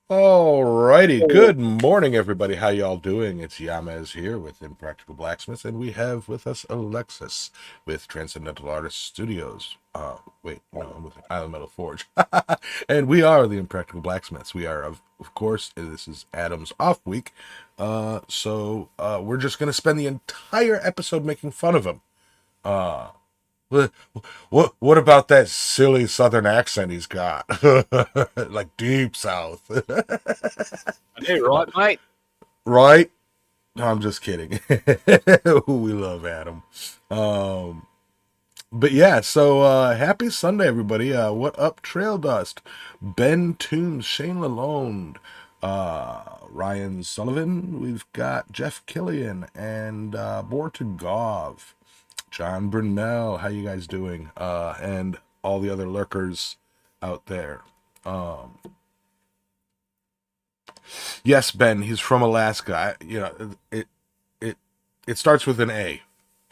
Alrighty, good morning, everybody. How y'all doing? It's Yamez here with Impractical Blacksmiths, and we have with us Alexis with Transcendental Artist Studios. Wait, no, I'm with Island Metal Forge, and we are the Impractical Blacksmiths. We are, of course, this is Adam's off week, so we're just gonna spend the entire episode making fun of him. Uh, what, what about that silly Southern accent he's got? Like deep South. Hey, right, mate. Right? No, I'm just kidding. We love Adam. Um, but yeah, so happy Sunday, everybody. What up, Trail Dust? Ben Toombs, Shane Lalonde, Ryan Sullivan. We've got Jeff Killian and Bortagov. John Brunel, how you guys doing? And all the other lurkers out there. Um, yes, Ben, he's from Alaska. It starts with an A,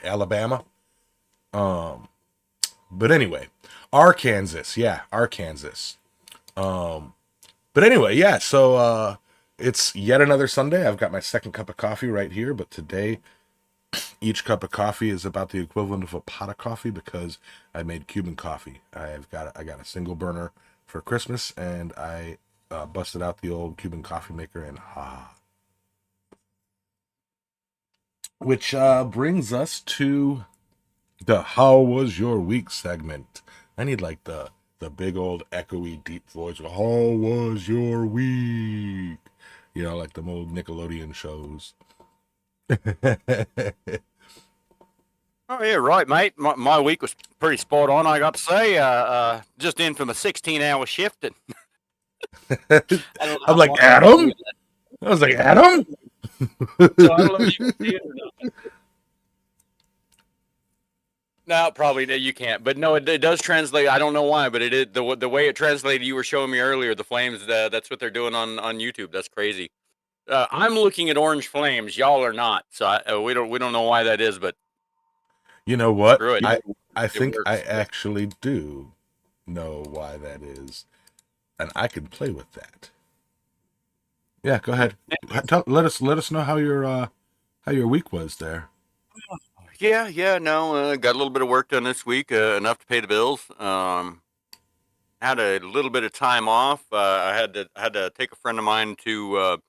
Alabama. Um, but anyway, Arkansas, yeah, Arkansas. Um, but anyway, yeah. So it's yet another Sunday. I've got my second cup of coffee right here, but today each cup of coffee is about the equivalent of a pot of coffee because I made Cuban coffee. I got a single burner for Christmas, and I busted out the old Cuban coffee maker, and which brings us to the "How was your week" segment. I need like the big old echoey deep voice. How was your week? You know, like the old Nickelodeon shows. Oh, yeah, right, mate. My week was pretty spot on, I got to say. Just in from a 16-hour shift. And I don't know I'm how like, much you can do Adam? I was like, Adam? that. So I don't know if you can see it or not. No, probably you can't. But no, it does translate. I don't know why, but it is the way it translated. You were showing me earlier the flames. That's what they're doing on YouTube. That's crazy. I'm looking at orange flames. Y'all are not. So we don't know why that is, but You know what? screw it. I It think I works. actually do know why that is, and I can play with that. Yeah, go ahead. Let us know how your week was there. Yeah, no, got a little bit of work done this week, enough to pay the bills. Had a little bit of time off. I had to take a friend of mine to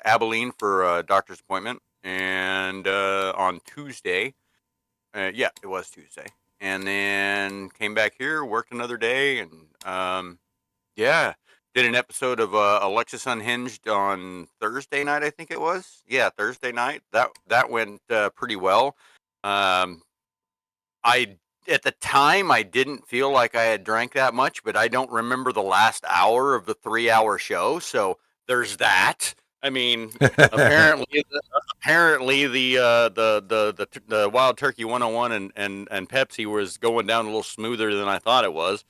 Abilene for a doctor's appointment, and on Tuesday, yeah, it was Tuesday, and then came back here, worked another day, and yeah, did an episode of Alexis Unhinged on Thursday night, I think it was. Yeah, Thursday night. That went pretty well. Um, I At the time I didn't feel like I had drank that much, but I don't remember the last hour of the 3 hour show. So there's that. I mean, apparently, apparently the Wild Turkey 101 and Pepsi was going down a little smoother than I thought it was.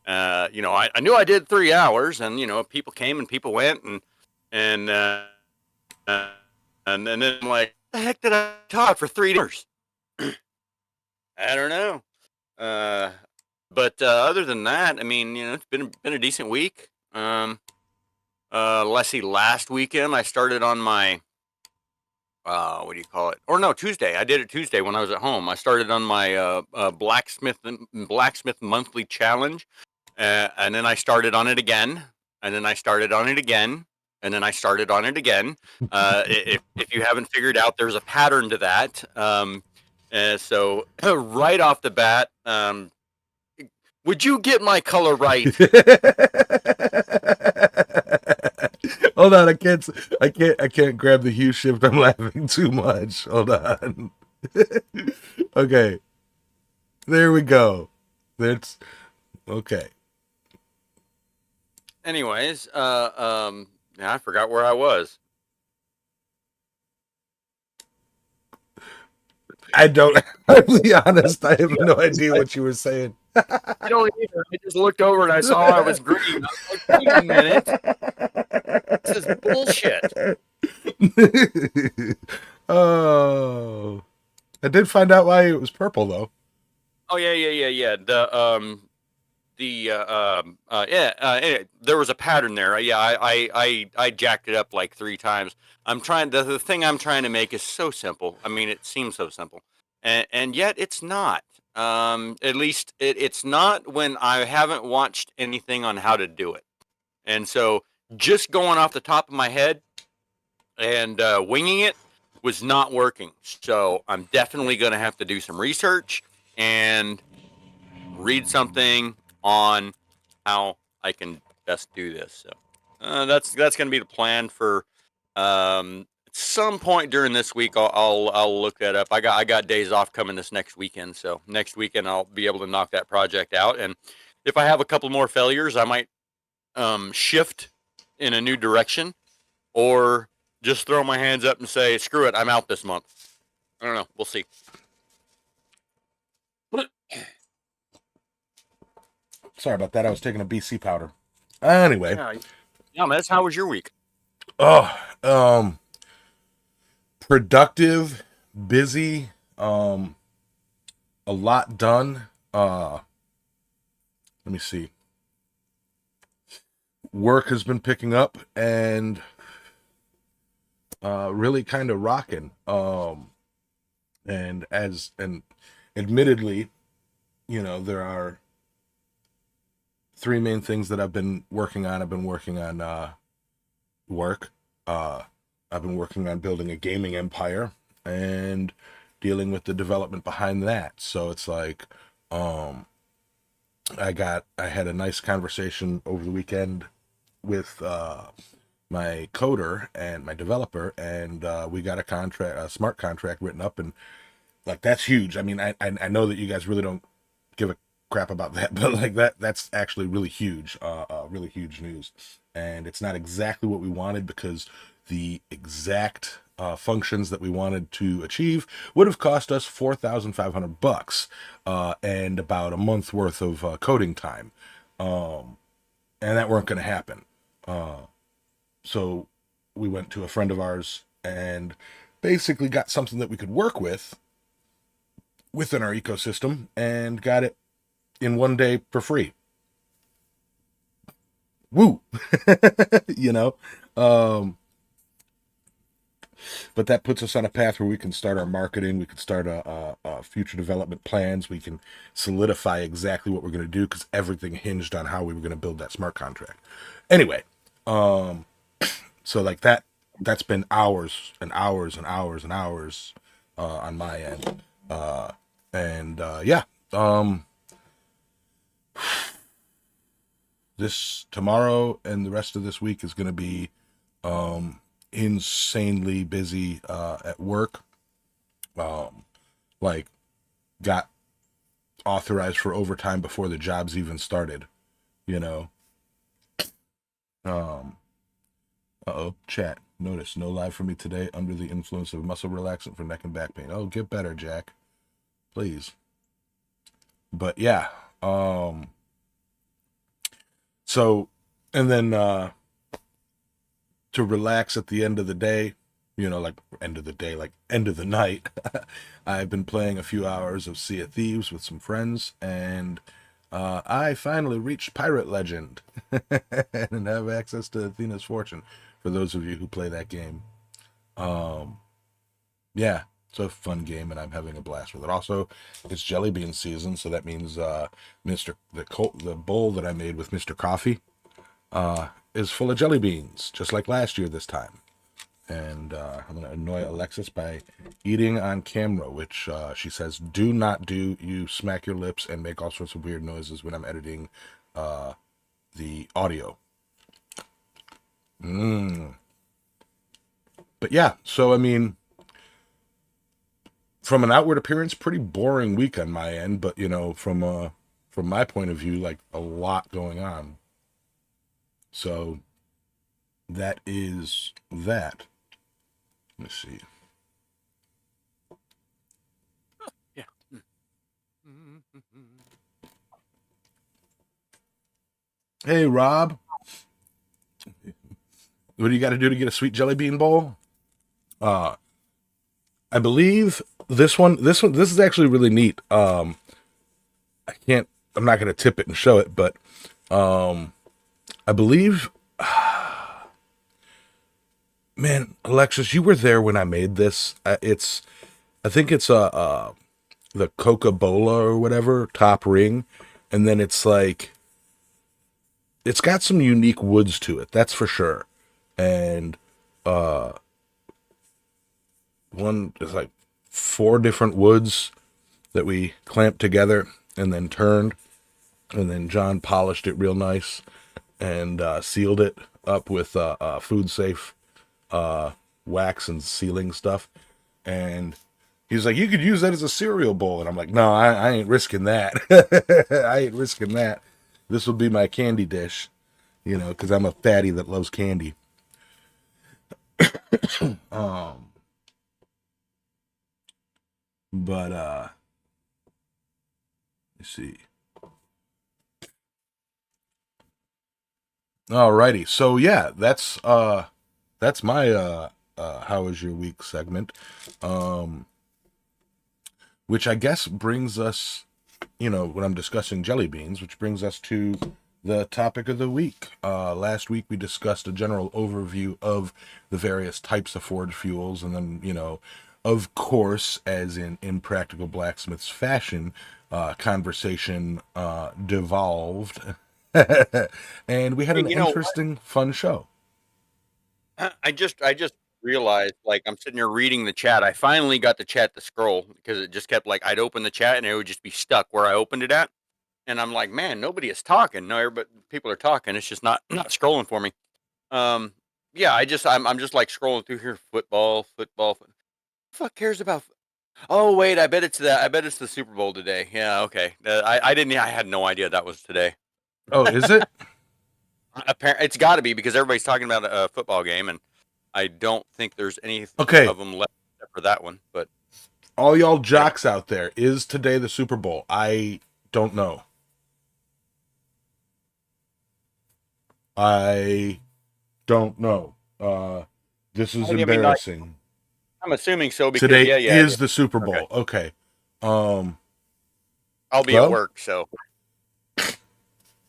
I knew I did 3 hours, and people came and people went, and uh, and then I'm like, the heck did I talk for 3 hours? I don't know. Uh, but other than that, I mean, it's been a decent week. Let's see, last weekend I started on my what do you call it? Or no, Tuesday. I did it Tuesday when I was at home. I started on my blacksmith monthly challenge. And then I started on it again, and then I started on it again, and then I started on it again. If you haven't figured out, there's a pattern to that. So right off the bat, would you get my color right? Hold on, I can't grab the hue shift. I'm laughing too much. Hold on. Okay, there we go. That's okay. Anyways, yeah, I forgot where I was. I don't. I'll be honest. I have no idea what you were saying. I don't either. I just looked over and I saw I was green. I was like, wait a minute, this is bullshit. Oh, I did find out why it was purple though. Oh yeah. The there was a pattern there. Yeah, I jacked it up like 3 times. I'm trying the thing I'm trying to make is so simple. I mean, it seems so simple, and yet it's not. At least it's not when I haven't watched anything on how to do it. And so just going off the top of my head and winging it was not working. So I'm definitely going to have to do some research and read something on how I can best do this. So that's going to be the plan for some point during this week. I'll look that up. I got days off coming this next weekend, so next weekend I'll be able to knock that project out. And if I have a couple more failures, I might shift in a new direction, or just throw my hands up and say, "Screw it, I'm out this month." I don't know. We'll see. Sorry about that. I was taking a BC powder. Anyway. Yeah, man. How was your week? Oh, productive, busy, a lot done. Let me see. Work has been picking up and really kind of rocking. And admittedly, there are 3 main things that I've been working on. I've been working on work. I've been working on building a gaming empire and dealing with the development behind that. So it's like, I had a nice conversation over the weekend with my coder and my developer, and we got a smart contract written up, and like that's huge. I mean, I know that you guys really don't give a crap about that, but like that's actually really huge, really huge news. And it's not exactly what we wanted, because the exact functions that we wanted to achieve would have cost us $4,500 and about a month worth of coding time, and that weren't going to happen. So we went to a friend of ours and basically got something that we could work with within our ecosystem, and got it in one day for free. Woo! But that puts us on a path where we can start our marketing, we can start a future development plans, we can solidify exactly what we're going to do, because everything hinged on how we were going to build that smart contract. Anyway, so like that's been hours and hours and hours and hours on my end. This tomorrow and the rest of this week is going to be insanely busy at work. Like got authorized for overtime before the jobs even started, chat. Notice no live for me today, under the influence of muscle relaxant for neck and back pain. Oh, get better, Jack. Please. But yeah, so, and then to relax at the end of the day, like end of the night, I've been playing a few hours of Sea of Thieves with some friends, and I finally reached Pirate Legend and have access to Athena's Fortune, for those of you who play that game. Yeah, it's a fun game, and I'm having a blast with it. Also, it's jelly bean season, so that means the bowl that I made with Mr. Coffee is full of jelly beans, just like last year this time. And I'm going to annoy Alexis by eating on camera, which she says do not do. You smack your lips and make all sorts of weird noises when I'm editing the audio. But yeah, so I mean, from an outward appearance, pretty boring week on my end, but from my point of view, like a lot going on. So that is that. Let's see. Yeah. Hey, Rob. What do you got to do to get a sweet jelly bean bowl? I believe this is actually really neat. I I'm not going to tip it and show it, but I believe, man, Alexis, you were there when I made this. I think it's the Coca-Cola or whatever top ring, and then it's like it's got some unique woods to it. That's for sure. And one is like four different woods that we clamped together and then turned, and then John polished it real nice and sealed it up with food safe wax and sealing stuff. And he's like, you could use that as a cereal bowl. And I'm like, no, I ain't risking that. I ain't risking that. This will be my candy dish, because I'm a fatty that loves candy. But let's see. Alrighty. So yeah, that's my how was your week segment. Which I guess brings us, when I'm discussing jelly beans, which brings us to the topic of the week. Last week we discussed a general overview of the various types of forged fuels, and then, of course, as in Impractical Blacksmiths fashion, conversation devolved, and we had Hey, an interesting, fun show. I just realized, like, I'm sitting here reading the chat. I finally got the chat to scroll because it just kept, like, I'd open the chat and it would just be stuck where I opened it at. And I'm like, man, nobody is talking. No, everybody, people are talking. It's just not scrolling for me. Um, yeah, I'm just like scrolling through here. Football. Who the fuck cares about? Oh wait, I bet it's the Super Bowl today. Yeah, okay. I didn't. I had no idea that was today. Oh, is it? Apparently, it's got to be because everybody's talking about a football game, and I don't think there's any Okay, of them left except for that one. But all y'all yep. jocks out there, is today the Super Bowl? I don't know. I don't know. This is I mean, like, embarrassing. I'm assuming so because Today yeah. is the Super Okay, Bowl. Okay. Um, I'll be at well, work, so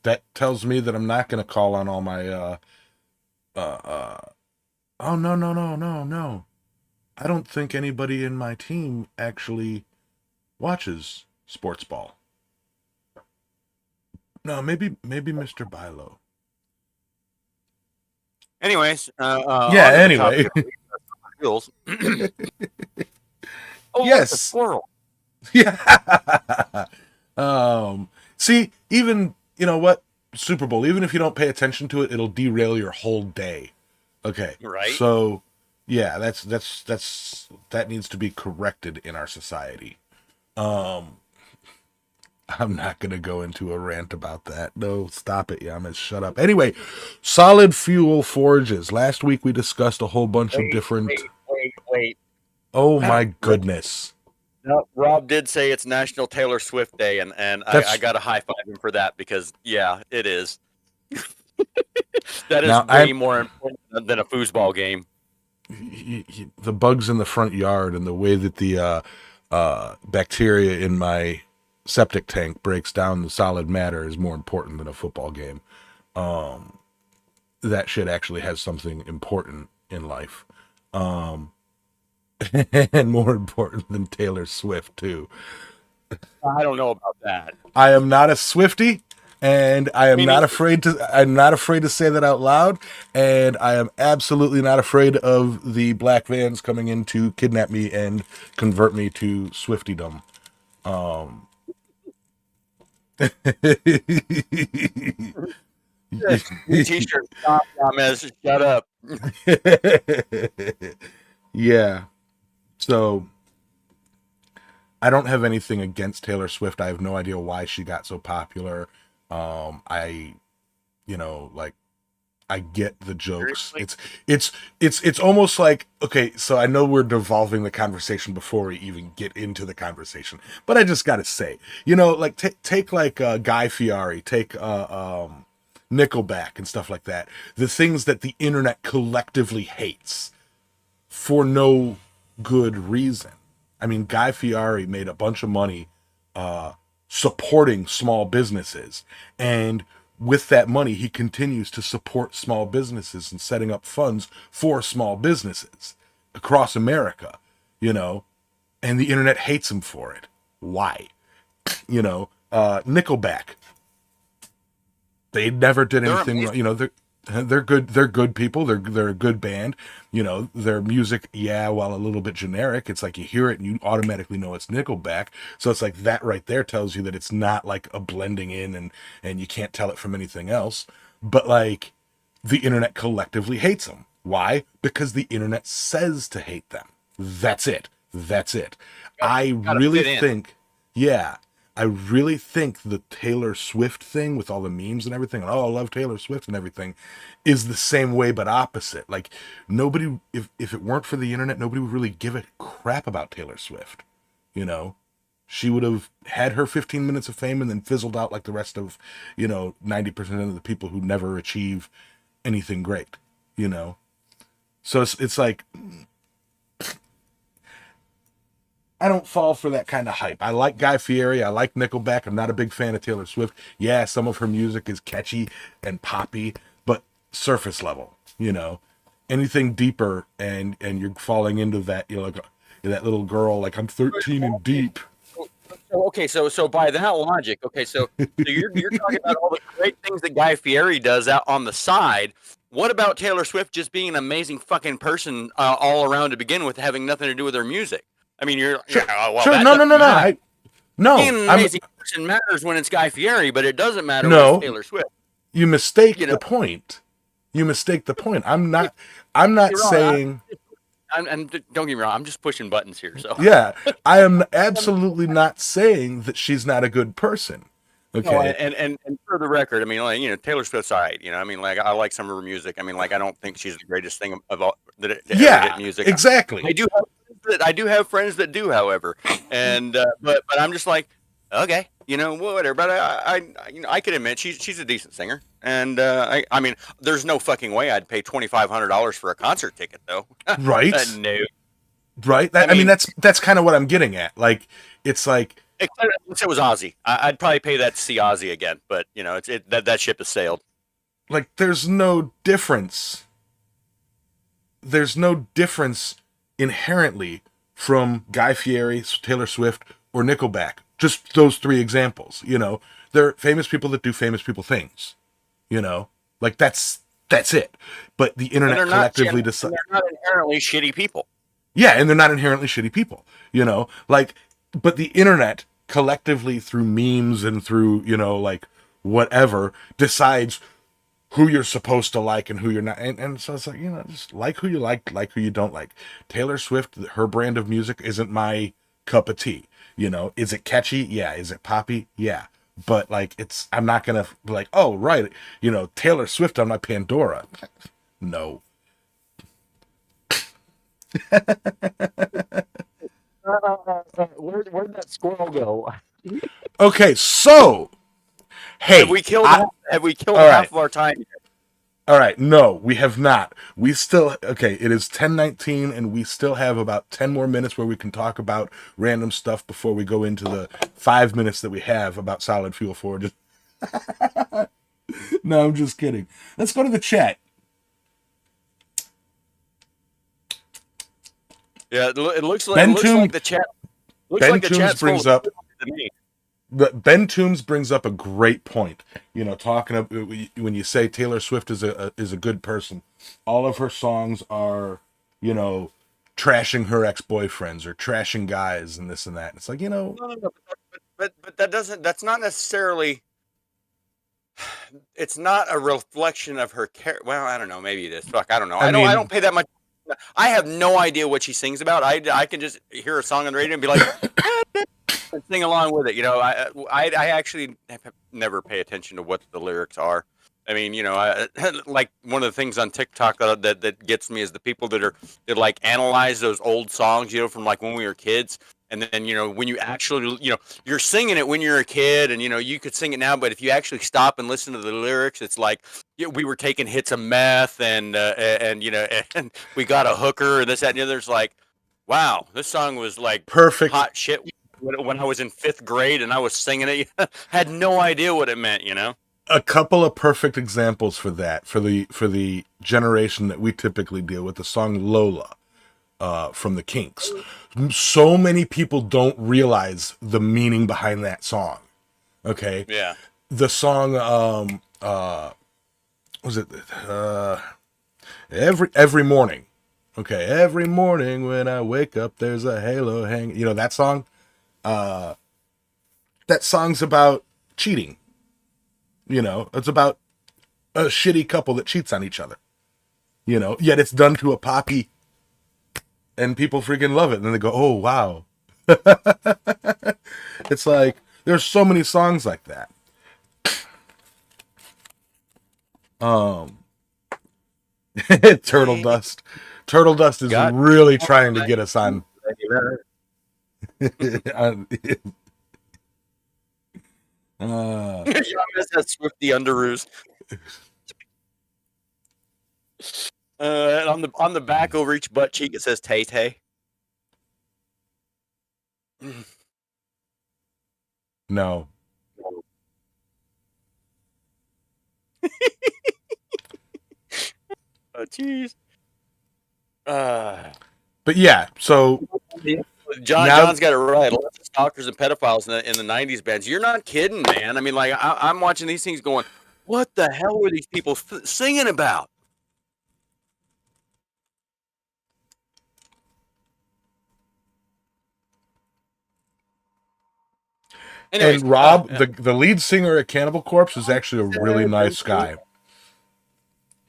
that tells me that I'm not going to call on all my uh uh oh, no, no, no, no, no. I don't think anybody in my team actually watches sports ball. No, maybe Mr. Bilo. anyways, Yeah, on to the topic anyway. of the week, fuels. Oh, look, a Yes. squirrel. Yeah. See, even, what? Super Bowl, even if you don't pay attention to it, it'll derail your whole day. Okay. Right? So, yeah, that needs to be corrected in our society. Um I'm not going to go into a rant about that. No, stop it, Yamas. Shut up. Anyway, solid fuel forges. Last week we discussed a whole bunch of Wait, different. wait. Oh my goodness. No, Rob did say it's National Taylor Swift Day, and I That's got to high five him for that because, yeah, it is. That is now way more important than a foosball game. the bugs in the front yard and the way that the bacteria in my septic tank breaks down the solid matter is more important than a football game. That shit actually has something important in life. And more important than Taylor Swift too. I don't know about that. I am not a Swiftie, and I am Me not neither. afraid to. I'm not afraid to say that out loud, and I am absolutely not afraid of the black vans coming in to kidnap me and convert me to Swiftiedom. Your T-shirt, stop, Gomez. Shut up. Yeah. So I don't have anything against Taylor Swift. I have no idea why she got so popular. I, like I get the jokes. Seriously? It's almost like, okay, so I know we're devolving the conversation before we even get into the conversation, but I just gotta say, like take like Guy Fieri, take Nickelback and stuff like that. The things that the internet collectively hates for no good reason. I mean, Guy Fieri made a bunch of money supporting small businesses. And with that money, he continues to support small businesses and setting up funds for small businesses across America, you know, and the internet hates him for it. Why? Nickelback, they never did They're anything amazing. wrong. They're good. They're good people. They're a good band. Their music, yeah, while a little bit generic, it's like you hear it and you automatically know it's Nickelback. So it's like that right there tells you that it's not like a blending in, and you can't tell it from anything else. But like the internet collectively hates them. Why? Because the internet says to hate them. That's it. That's it. I Gotta really fit in. think, yeah, I really think the Taylor Swift thing with all the memes and everything, and oh, I love Taylor Swift and everything, is the same way but opposite. Like nobody, if it weren't for the internet, nobody would really give a crap about Taylor Swift. You know, she would have had her 15 minutes of fame and then fizzled out like the rest of, 90% of the people who never achieve anything great. You know, so it's like I don't fall for that kind of hype. I like Guy Fieri. I like Nickelback. I'm not a big fan of Taylor Swift. Yeah, some of her music is catchy and poppy, but surface level. Anything deeper, and you're falling into that. Like that little girl. Like I'm 13 and deep. So by that logic, so you're talking about all the great things that Guy Fieri does out on the side. What about Taylor Swift just being an amazing fucking person all around to begin with, having nothing to do with her music? I mean, Sure, well, sure. that No, no, doesn't no, no. matter. Being No. an I'm amazing person matters when it's Guy Fieri, but it doesn't matter when it's no. Taylor Swift. You mistake You the know, point. You mistake the point. I'm not. I'm not you're wrong. saying. I'm don't get me wrong. I'm just pushing buttons here. So Yeah, I am absolutely not saying that she's not a good person. no, Okay. and for the record, I mean, like, Taylor Swift's all right. I mean, like, I like some of her music. I mean, like, I don't think she's the greatest thing of all that ever hit Yeah, music. exactly. I do have friends that do, however, and but I'm just like, okay, whatever. But I could admit she's a decent singer, and I mean, there's no fucking way I'd pay $2,500 for a concert ticket though. Right. No, Right. I I mean, mean, that's kind of what I'm getting at. Like, it's like, unless it was Ozzy, I'd probably pay that to see Ozzy again. But that ship has sailed. there's no difference. There's no difference inherently from Guy Fieri, Taylor Swift, or Nickelback. Just those three examples. They're famous people that do famous people things. You know, like that's it. But the And internet they're not collectively and decides. they're not inherently shitty people. Yeah, and they're not inherently shitty people. Like, but the internet collectively through memes and through like whatever decides who you're supposed to like and who you're not. And so it's like, just like who you like who you don't like. Taylor Swift, her brand of music isn't my cup of tea. Is it catchy? Yeah. Is it poppy? Yeah. But like, I'm not gonna be like, oh right, Taylor Swift on my Pandora. No. Where'd that squirrel go? Okay, so Have hey, we killed have we killed all half right. of our time? All right, no, we have not. We still okay. It is 10:19, and we still have about 10 more minutes where we can talk about random stuff before we go into the 5 minutes that we have about Solid Fuel Forge. No, I'm just kidding. Let's go to the chat. Yeah, it looks like Ben Toom, the chat Ben Toombs full brings of up to me. Ben Toombs brings up a great point. Talking about when you say Taylor Swift is a good person, all of her songs are, trashing her ex boyfriends or trashing guys and this and that. It's like No, but that doesn't. That's not necessarily. It's not a reflection of her character. Well, I don't know. Maybe it is. Fuck, I don't know. I I mean, don't pay that much. I have no idea what she sings about. I can just hear a song on the radio and be like, and sing along with it. I actually never pay attention to what the lyrics are. I mean, like one of the things on TikTok that gets me is the people that like analyze those old songs, from like when we were kids. And then, when you actually, you're singing it when you're a kid and, you could sing it now. But if you actually stop and listen to the lyrics, it's like we were taking hits of meth and and we got a hooker and this, that, and the other. It's like, wow, this song was like perfect hot shit. when I was in 5th grade and I was singing it. Had no idea what it meant, you know. A couple of perfect examples for that for the generation that we typically deal with, the song Lola from the Kinks. So many people don't realize the meaning behind that song. Okay, Yeah. the song was it every morning. Okay, every morning when I wake up, there's a halo hang. You know that song. That song's about cheating. You know, it's about a shitty couple that cheats on each other. You know, yet it's done to a poppy, and people freaking love it. And then they go, "Oh wow!" It's like there's so many songs like that. Turtle Dust. Turtle Dust is Got really trying to get us on. that Swifty Underoos. And on the back over each butt cheek it says Tay Tay. No. Oh jeez. But yeah, so John's got it right. Lots of stalkers and pedophiles in the 90s bands. You're not kidding, man. I mean, like, I'm watching these things going, what the hell were these people singing about? Anyways, and Rob, the lead singer at Cannibal Corpse, is actually a really nice guy.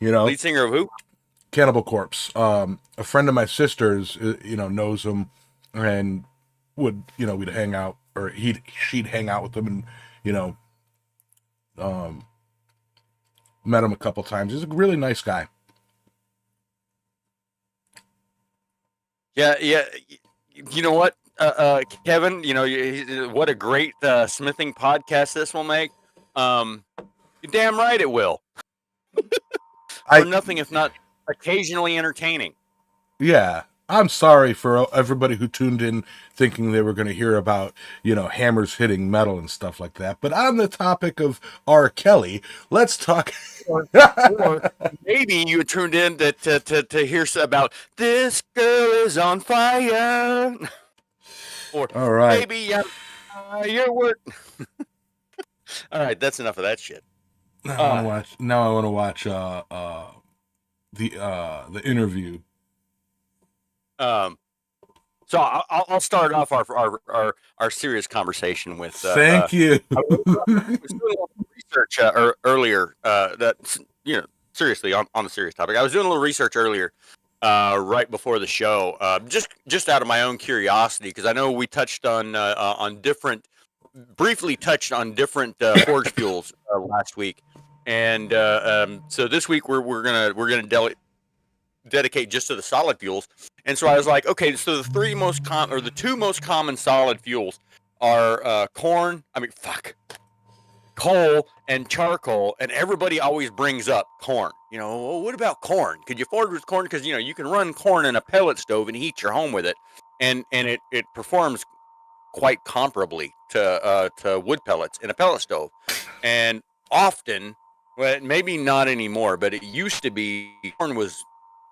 You know, lead singer of who? Cannibal Corpse. A friend of my sister's, knows him, and would, we'd hang out, or she'd hang out with him, and met him a couple times. He's a really nice guy. Yeah. You know what, Kevin? What a great smithing podcast this will make. You're damn right it will. For nothing if not occasionally entertaining. Yeah. I'm sorry for everybody who tuned in thinking they were going to hear about, hammers hitting metal and stuff like that. But on the topic of R. Kelly, let's talk. Or maybe you tuned in to hear about This Girl Is on Fire. Or all right. Maybe your work. All right, that's enough of that shit. Now I want to watch the interview. So I'll start off our serious conversation with. Thank you. I was doing a little research earlier. Seriously on a serious topic. I was doing a little research earlier, right before the show, just out of my own curiosity, because I know we touched briefly touched on different forge fuels last week, and so this week we're gonna dedicate just to the solid fuels. And so I was like, okay, so the two most common solid fuels are coal and charcoal, and everybody always brings up corn. Well, what about corn? Could you forge with corn? Because you can run corn in a pellet stove and heat your home with it, and it performs quite comparably to wood pellets in a pellet stove. And often, well, maybe not anymore, but it used to be, corn was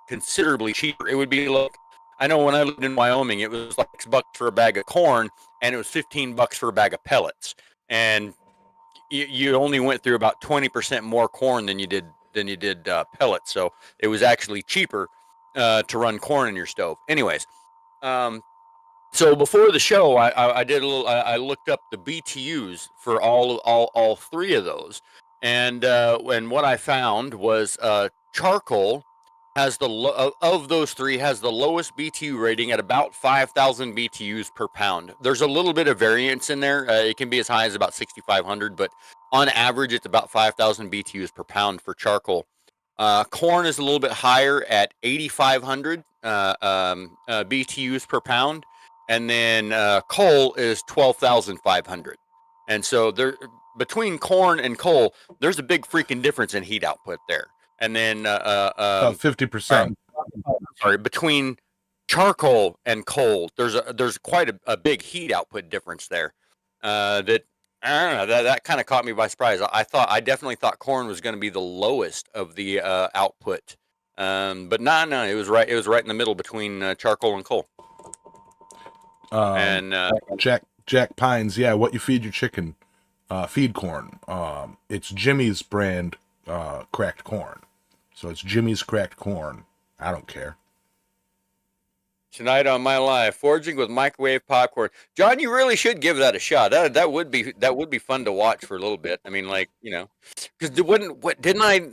considerably cheaper. It would be like, I know when I lived in Wyoming, it was like $6 for a bag of corn, and it was $15 for a bag of pellets. And you only went through about 20% more corn than you did pellets. So it was actually cheaper to run corn in your stove. Anyways, so before the show, I did a little. I looked up the BTUs for all three of those, and what I found was charcoal has of those three has the lowest BTU rating at about 5,000 BTUs per pound. There's a little bit of variance in there. It can be as high as about 6,500, but on average, it's about 5,000 BTUs per pound for charcoal. Corn is a little bit higher at 8,500 BTUs per pound, and then coal is 12,500. And so between corn and coal, there's a big freaking difference in heat output there. And then 50%. Sorry, between charcoal and coal, there's quite a big heat output difference there. That I don't know, that kind of caught me by surprise. I definitely thought corn was going to be the lowest of the output, but no, it was right in the middle between charcoal and coal. Um, And Jack Pines, yeah. What you feed your chicken? Feed corn. It's Jimmy's brand cracked corn, so it's Jimmy's cracked corn. I don't care. tonight on my live, foraging with microwave popcorn. John, you really should give that a shot. That would be fun to watch for a little bit. I mean, like, because what didn't I?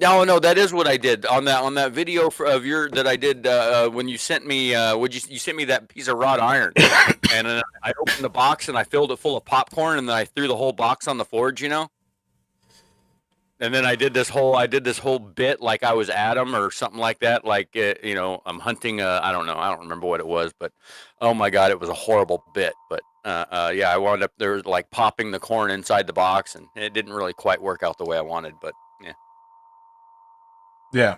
No, that is what I did on that video of your that I did when you sent me. Would you sent me that piece of wrought iron, and then I opened the box and I filled it full of popcorn, and then I threw the whole box on the forge, And then I did this whole bit like I was Adam or something like that. Like I'm hunting. I don't know. I don't remember what it was, but oh my god, it was a horrible bit. But yeah, I wound up there like popping the corn inside the box, and it didn't really quite work out the way I wanted. But yeah. Yeah.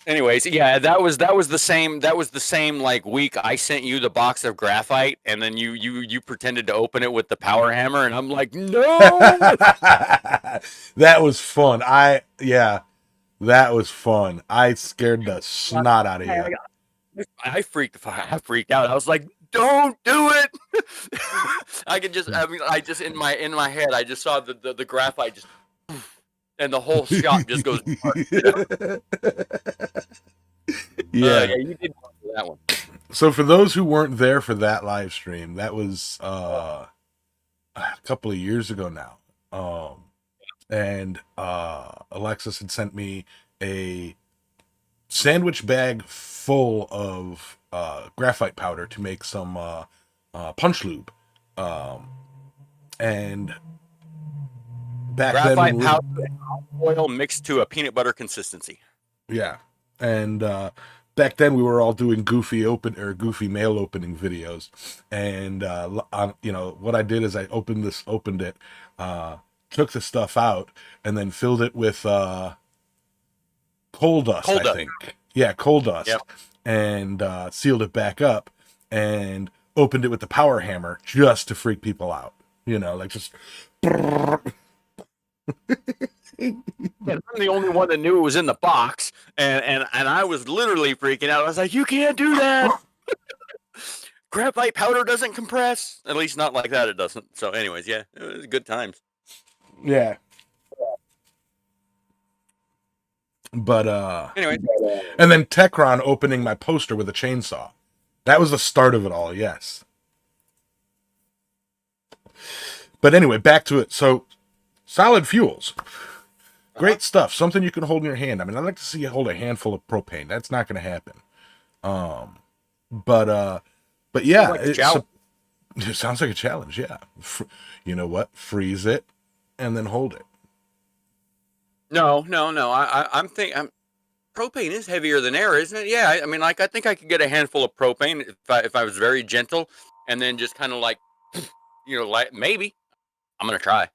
Anyways, yeah, that was the same like week I sent you the box of graphite, and then you pretended to open it with the power hammer, and I'm like, no. That was fun. That was fun. I scared the snot out of you. I freaked out. I was like, don't do it. I just in my head, I just saw the graphite just, and the whole shop just goes dark. Yeah. Yeah, you did that one. So for those who weren't there for that live stream, that was a couple of years ago now. And Alexis had sent me a sandwich bag full of graphite powder to make some punch lube. And back Graphite then, powder oil mixed to a peanut butter consistency. yeah, and back then we were all doing goofy mail opening videos, and what I did is I opened it, took the stuff out, and then filled it with coal dust. I think, yeah, coal dust, yep. And sealed it back up, and opened it with the power hammer just to freak people out. Like just. Yeah, I'm the only one that knew it was in the box, and I was literally freaking out. I was like, "You can't do that! Graphite powder doesn't compress. At least not like that. It doesn't." So, anyways, yeah, it was good times. Yeah. But anyway, and then Techron opening my poster with a chainsaw. That was the start of it all. Yes. But anyway, back to it. So, solid fuels. Great stuff. Something you can hold in your hand. I mean, I'd like to see you hold a handful of propane. That's not going to happen. But yeah, like it sounds like a challenge. Yeah. You know what? Freeze it and then hold it. No. I'm thinking propane is heavier than air, isn't it? Yeah. I mean, like I think I could get a handful of propane if I was very gentle, and then just kind of like, like maybe I'm gonna try.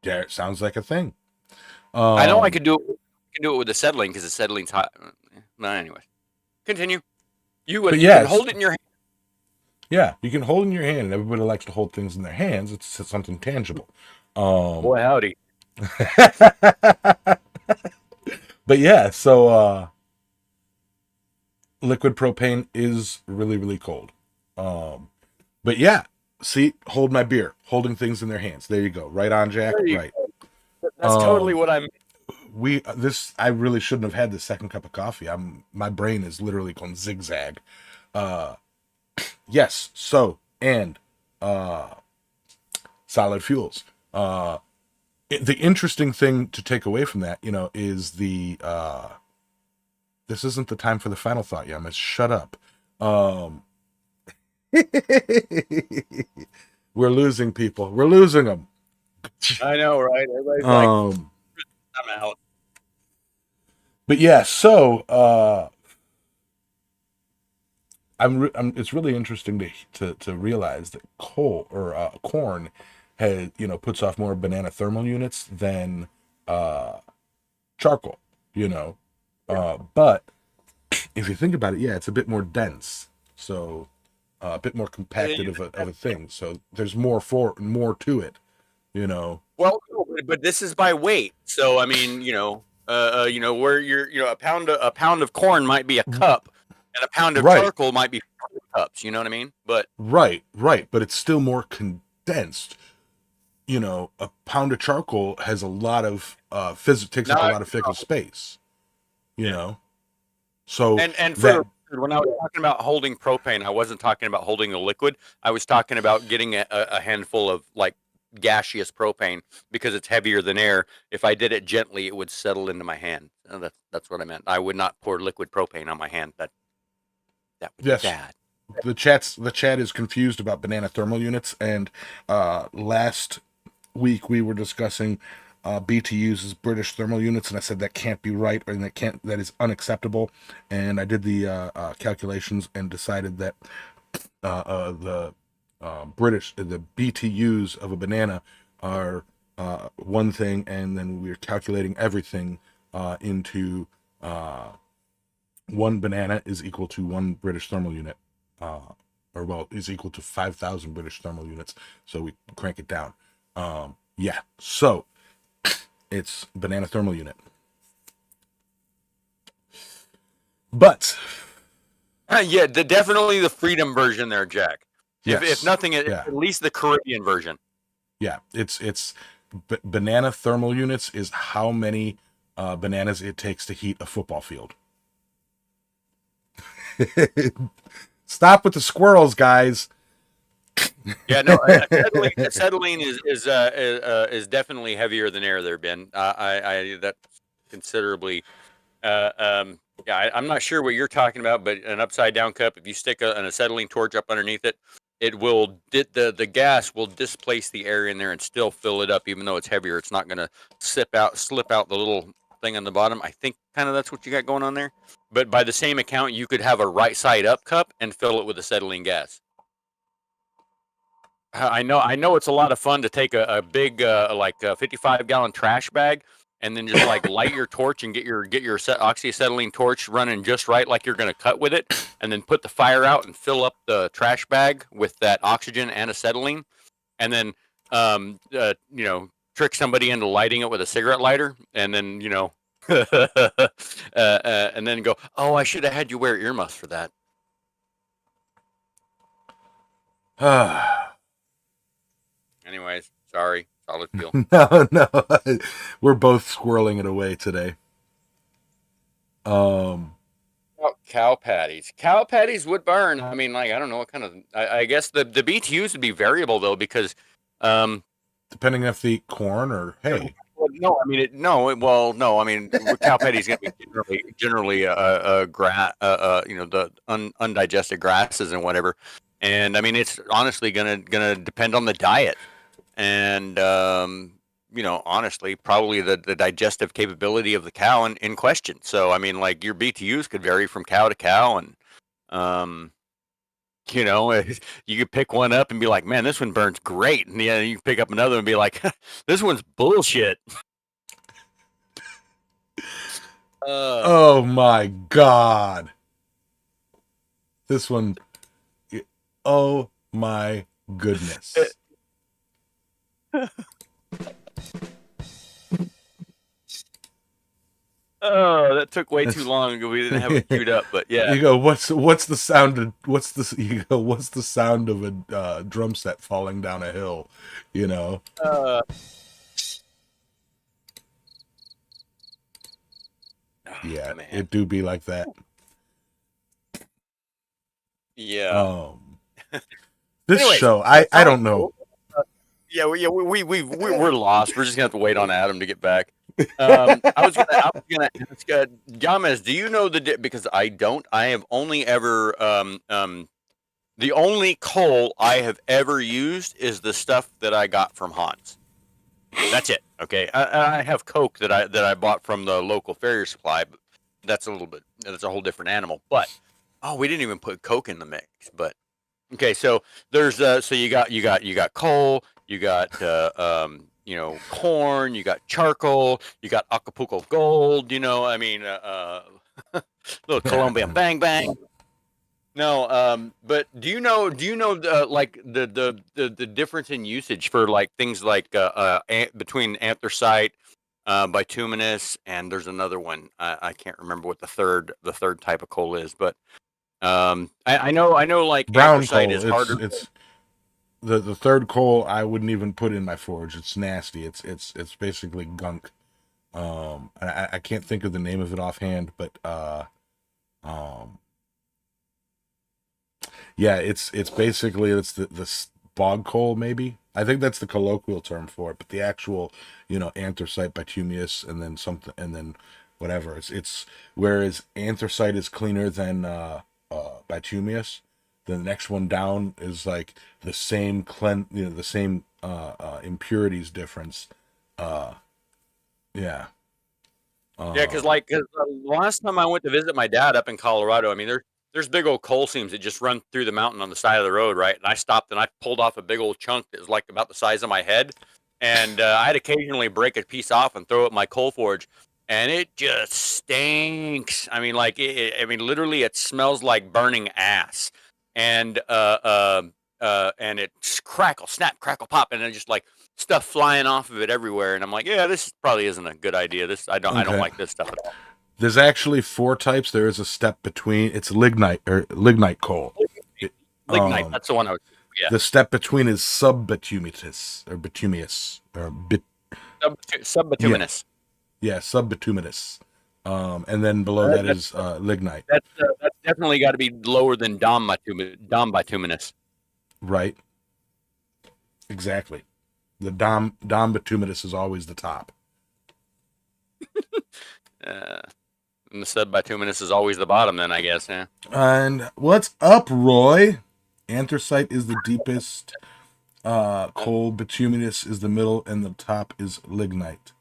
Yeah, it sounds like a thing. I know I could do it. With acetylene because acetylene hot. No, anyway, continue. You can hold it in your hand. Yeah, you can hold it in your hand, and everybody likes to hold things in their hands. It's something tangible. Boy, howdy. But yeah, so liquid propane is really, really cold. But yeah, see, hold my beer, holding things in their hands. There you go. Right on, Jack. Right. That's totally what I mean. I really shouldn't have had the second cup of coffee. My brain is literally going zigzag. Yes. So, and solid fuels. The interesting thing to take away from that, is this isn't the time for the final thought, Yamas. Shut up. We're losing people. We're losing them. I know, right? Everybody's like, I'm out. But yeah, so it's really interesting to realize that coal or corn has puts off more banana thermal units than charcoal. But if you think about it, yeah, it's a bit more dense, so a bit more compacted of a thing. So there's more to it, you know. Well, no, but this is by weight. So I mean, where a pound of corn might be a cup, and a pound of Right, charcoal might be 4 cups. You know what I mean? But right, but it's still more condensed. A pound of charcoal has a lot of takes up a not lot of physical space. You know, so and for that the record, when I was talking about holding propane, I wasn't talking about holding the liquid. I was talking about getting a handful of like gaseous propane because it's heavier than air. If I did it gently, it would settle into my hand. That's what I meant. I would not pour liquid propane on my hand. That would be yes, bad. the chat is confused about banana thermal units, and last week we were discussing BTUs as British thermal units, and I said that can't be right, or that is unacceptable. And I did the calculations and decided that the the BTUs of a banana are one thing, and then we're calculating everything into one banana is equal to one British thermal unit, or well, is equal to 5,000 British thermal units. So we crank it down. Yeah, so it's banana thermal unit. But Yeah, definitely the freedom version there, Jack. If yes, nothing, yeah, at least the Caribbean version. yeah, it's banana thermal units is how many bananas it takes to heat a football field. Stop with the squirrels, guys. Yeah, no, acetylene is definitely heavier than air there, Ben. I that's considerably. Yeah, I'm not sure what you're talking about, but an upside down cup, if you stick an acetylene torch up underneath it, it will the gas will displace the air in there and still fill it up, even though it's heavier. It's not going to slip out the little thing on the bottom. I think kind of that's what you got going on there. But by the same account, you could have a right side up cup and fill it with acetylene gas. I know it's a lot of fun to take a big like 55-gallon trash bag and then just like light your torch and get your oxyacetylene torch running just right, like you're going to cut with it, and then put the fire out and fill up the trash bag with that oxygen and acetylene, and then trick somebody into lighting it with a cigarette lighter, and then and then go, oh, I should have had you wear earmuffs for that. Anyways, sorry, solid fuel. No, we're both squirreling it away today. Cow patties. Cow patties would burn. I mean, like I don't know what kind of. I guess the BTUs would be variable though because, depending if they eat corn or hay. well, no, I mean well, no, I mean cow patties gonna be generally the undigested grasses and whatever, and I mean it's honestly gonna depend on the diet, and honestly, probably the digestive capability of the cow in question. So, I mean, like your BTUs could vary from cow to cow, and um, you could pick one up and be like, "Man, this one burns great," and yeah, you can pick up another and be like, "This one's bullshit." Oh my god, this one. Oh my goodness. Oh, that took way too long. We didn't have it queued up, but yeah. You go. What's the sound of you go? What's the sound of a drum set falling down a hill? You know. Oh, Yeah, man. it do be like that. Yeah. This Anyways, show, I don't know. Yeah, we're lost. We're just gonna have to wait on Adam to get back. I was gonna ask James, do you know because I don't. I have only ever the only coal I have ever used is the stuff that I got from Hans. That's it. Okay, I have Coke that I bought from the local Farrier Supply, but that's a whole different animal. But we didn't even put Coke in the mix. But okay, so there's so you got coal, you got corn, you got charcoal, you got Acapulco gold. I mean, little Colombian bang bang. No, but do you know like the difference in usage for like things like between anthracite, bituminous, and there's another one. I can't remember what the third type of coal is, but I know like Brown anthracite coal. is It's harder. it's the third coal. I wouldn't even put in my forge. It's nasty. It's basically gunk. I can't think of the name of it offhand, but um, yeah, it's basically it's the bog coal maybe. I think that's the colloquial term for it, but the actual anthracite, bituminous, and then something, and then whatever. It's whereas anthracite is cleaner than bituminous. The next one down is like the same the same impurities difference. Uh, yeah. Yeah, because Uh, the last time I went to visit my dad up in Colorado, I mean, there's big old coal seams that just run through the mountain on the side of the road, right? And I stopped and I pulled off a big old chunk that was like about the size of my head, and I'd occasionally break a piece off and throw it in my coal forge, and it just stinks. I mean, like I mean, literally, it smells like burning ass, and and it's crackle, snap, crackle, pop, and then just like stuff flying off of it everywhere, and I'm like, yeah, this probably isn't a good idea. I don't okay. like this stuff at all. There's actually four types. There is a step between. It's lignite coal. It, Lignite, um, that's the one I was. Yeah, the step between is subbituminous or bituminous or yeah, subbituminous. yeah, subbituminous. And then below That, that that's is lignite. that's definitely got to be lower than dom bituminous. Right, exactly. The dom bituminous is always the top. Uh, and the subbituminous is always the bottom. Then I guess. Yeah. And what's up, Roy? Anthracite is the deepest. Uh, Coal bituminous is the middle, and the top is lignite.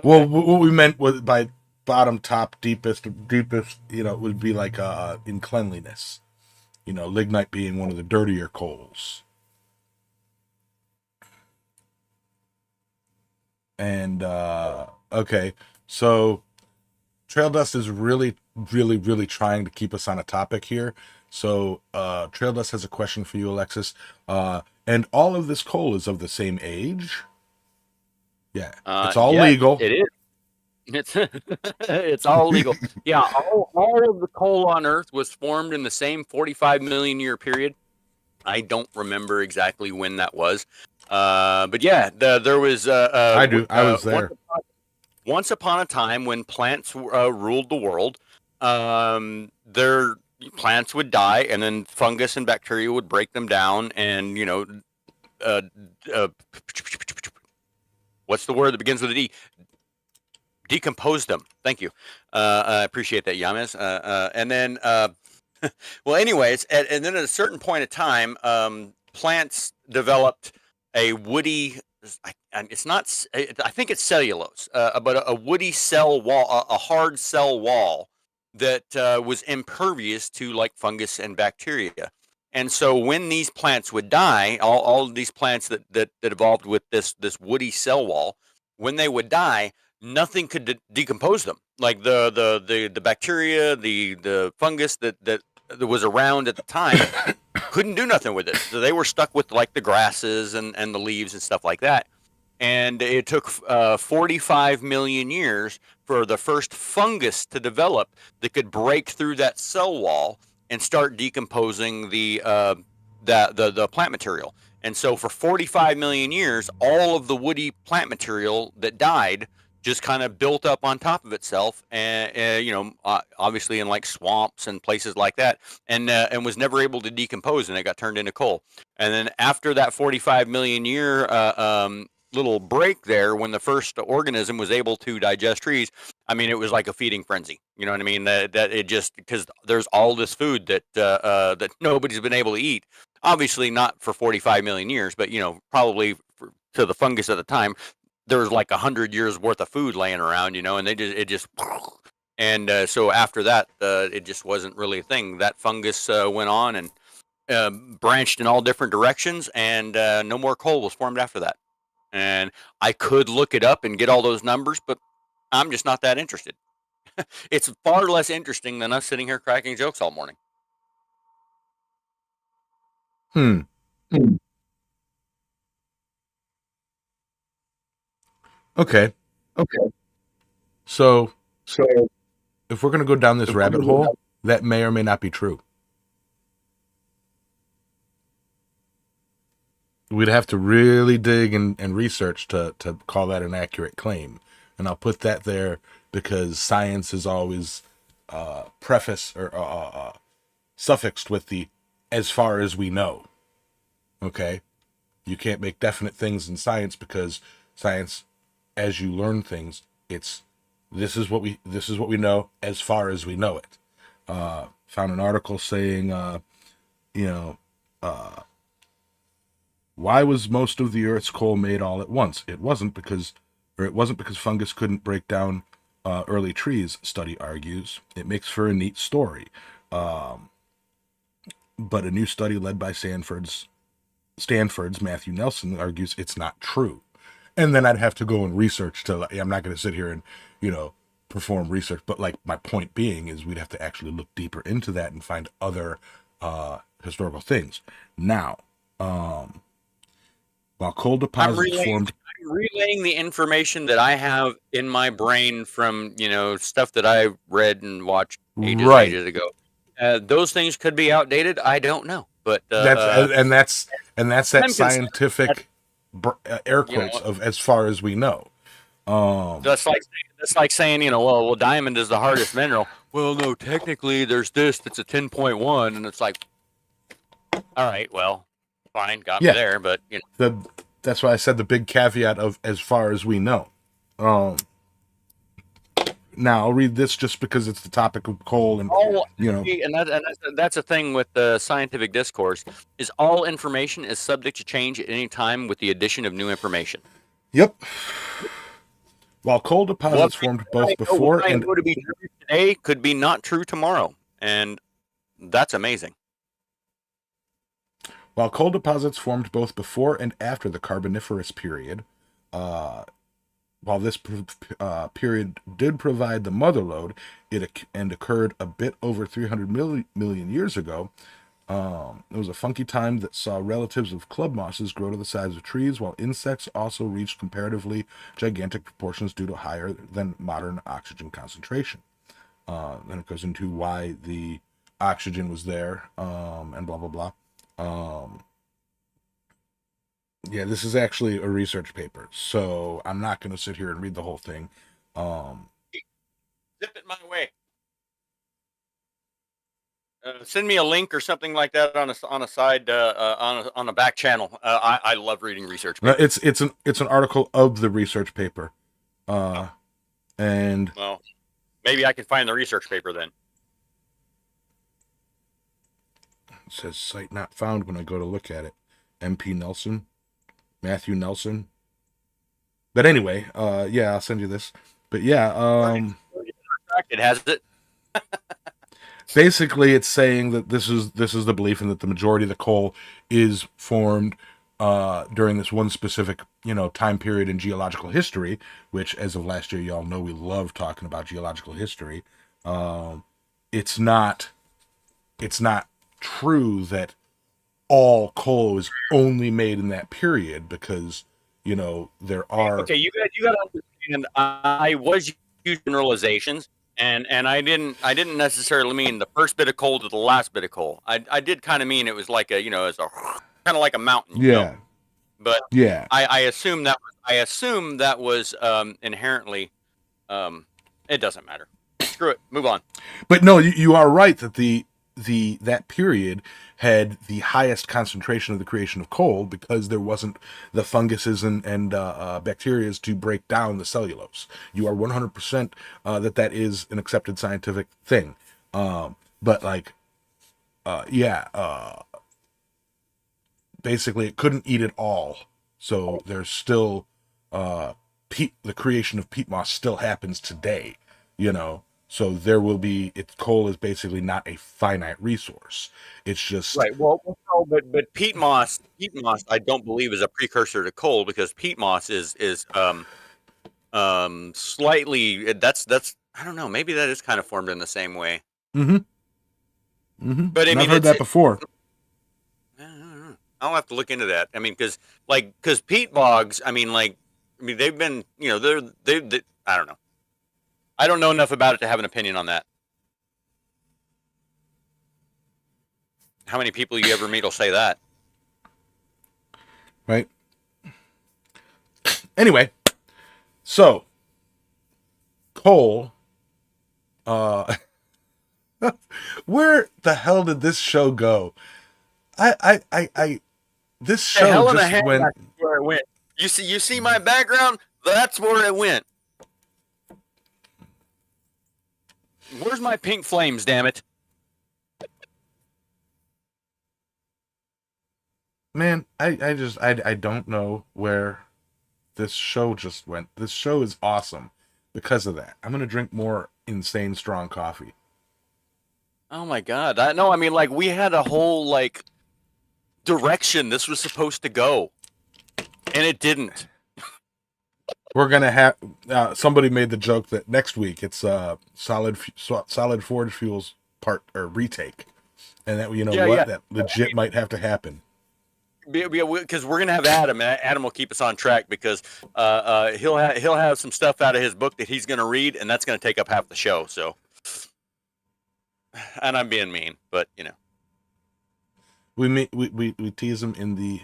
Well, okay. what we meant was by bottom, top, deepest, would be like in cleanliness. Lignite being one of the dirtier coals. And okay, so trail dust is really, really, really trying to keep us on a topic here. So trail dust has a question for you, Alexis. And all of this coal is of the same age. Yeah, it's all Yes, legal. it is. It's it's all legal. Yeah, all of the coal on Earth was formed in the same 45 million year period. I don't remember exactly when that was, but yeah, there was I do. I was once there. once upon a time when plants ruled the world. Their plants would die, and then fungus and bacteria would break them down, and uh, uh, what's the word that begins with a D? Decompose them. Thank you. I appreciate that, Yamas. And then, well, anyways, and then at a certain point of time, plants developed a woody. It's not. I think it's cellulose, but a woody cell wall, a hard cell wall that was impervious to like fungus and bacteria. And so when these plants would die, all of these plants that evolved with this woody cell wall, when they would die, nothing could decompose them. Like the bacteria, the fungus that was around at the time couldn't do nothing with it. So they were stuck with like the grasses and the leaves and stuff like that. And it took 45 million years for the first fungus to develop that could break through that cell wall and start decomposing the plant material. And so for 45 million years, all of the woody plant material that died just kind of built up on top of itself, and obviously in like swamps and places like that, and was never able to decompose, and it got turned into coal. And then after that 45 million year little break there, when the first organism was able to digest trees, I mean, it was like a feeding frenzy. You know what I mean? That it just, because there's all this food that nobody's been able to eat. Obviously, not for 45 million years, but probably to the fungus at the time, there was like 100 years worth of food laying around, and it just and so after that, it just wasn't really a thing. That fungus went on and branched in all different directions, and no more coal was formed after that. And I could look it up and get all those numbers, but I'm just not that interested. It's far less interesting than us sitting here cracking jokes all morning. Hmm. Okay. Okay. So So if we're going to go down this if we're rabbit going to go hole, down, that may or may not be true. We'd have to really dig and research to call that an accurate claim. And I'll put that there because science is always preface or suffixed with the as far as we know. Okay? You can't make definite things in science because science, as you learn things, it's this is what we know as far as we know it. Found an article saying, you know, why was most of the Earth's coal made all at once? It wasn't because fungus couldn't break down early trees. Study argues it makes for a neat story, but a new study led by Stanford's Matthew Nelson argues it's not true. And then I'd have to go and research to. I'm not going to sit here and perform research, but like my point being is we'd have to actually look deeper into that and find other historical things. Now, while coal deposits formed, I'm relaying the information that I have in my brain from stuff that I read and watched ages and right? ages ago. Those things could be outdated. I don't know, but That's that I'm concerned. scientific air quotes of as far as we know. That's like saying, well, diamond is the hardest mineral. Well, no, technically there's this that's a 10.1, and it's like, all right, well, fine, got me there, but that's why I said the big caveat of as far as we know. Now I'll read this just because it's the topic of coal, and that's a thing with the scientific discourse. Is all information is subject to change at any time with the addition of new information. Yep. While coal deposits formed both before and to be true today could be not true tomorrow, and that's amazing. While coal deposits formed both before and after the Carboniferous period, while this period did provide the mother lode, and occurred a bit over 300 million years ago, it was a funky time that saw relatives of club mosses grow to the size of trees, while insects also reached comparatively gigantic proportions due to higher than modern oxygen concentration. Then it goes into why the oxygen was there, and blah, blah, blah. Yeah, this is actually a research paper, so I'm not going to sit here and read the whole thing. Zip it my way. Send me a link or something like that on a side on a back channel. I love reading research papers. It's an article of the research paper, and well, maybe I can find the research paper then. It says site not found when I go to look at it. MP Nelson, Matthew Nelson. But anyway, yeah, I'll send you this. But yeah, it has it. Basically, it's saying that this is the belief, and that the majority of the coal is formed during this one specific time period in geological history. Which, as of last year, y'all know we love talking about geological history. It's not true that all coal is only made in that period, because there are. Okay, you got to understand. I was using generalizations. And I didn't necessarily mean the first bit of coal to the last bit of coal. I did kind of mean it was like a as a kind of like a mountain. Yeah. But yeah, I assume that was inherently. It doesn't matter. Screw it. Move on. But no, you are right that that period had the highest concentration of the creation of coal, because there wasn't the funguses and bacteria to break down the cellulose. You are 100% that is an accepted scientific thing. But like, basically it couldn't eat it all. So there's still the creation of peat moss still happens today, So there will be coal is basically not a finite resource. It's just Right. Well, no, but peat moss, I don't believe is a precursor to coal because peat moss is slightly that's I don't know, maybe that is kind of formed in the same way. mm-hmm, mm-hmm. But I And I've mean heard that before. I don't know. I'll have to look into that. I mean, because peat bogs, I mean they've been they I don't know. I don't know enough about it to have an opinion on that. How many people you ever meet will say that? Right. Anyway, so coal. Uh, where the hell did this show go? This The show hell in a just hand, went. that's where it went. You see my background? That's where it went. Where's my pink flames? Damn it! Man, I don't know where this show just went. This show is awesome because of that. I'm gonna drink more insane strong coffee. Oh my god! I know. I mean, like we had a whole like direction this was supposed to go, and it didn't. We're gonna have somebody made the joke that next week it's solid forge fuels part or retake, and that you know Yeah, what yeah. that legit might have to happen. Because we're gonna have Adam, and Adam will keep us on track because he'll have some stuff out of his book that he's gonna read, and that's gonna take up half the show. So, and I'm being mean, but you know, We tease him in the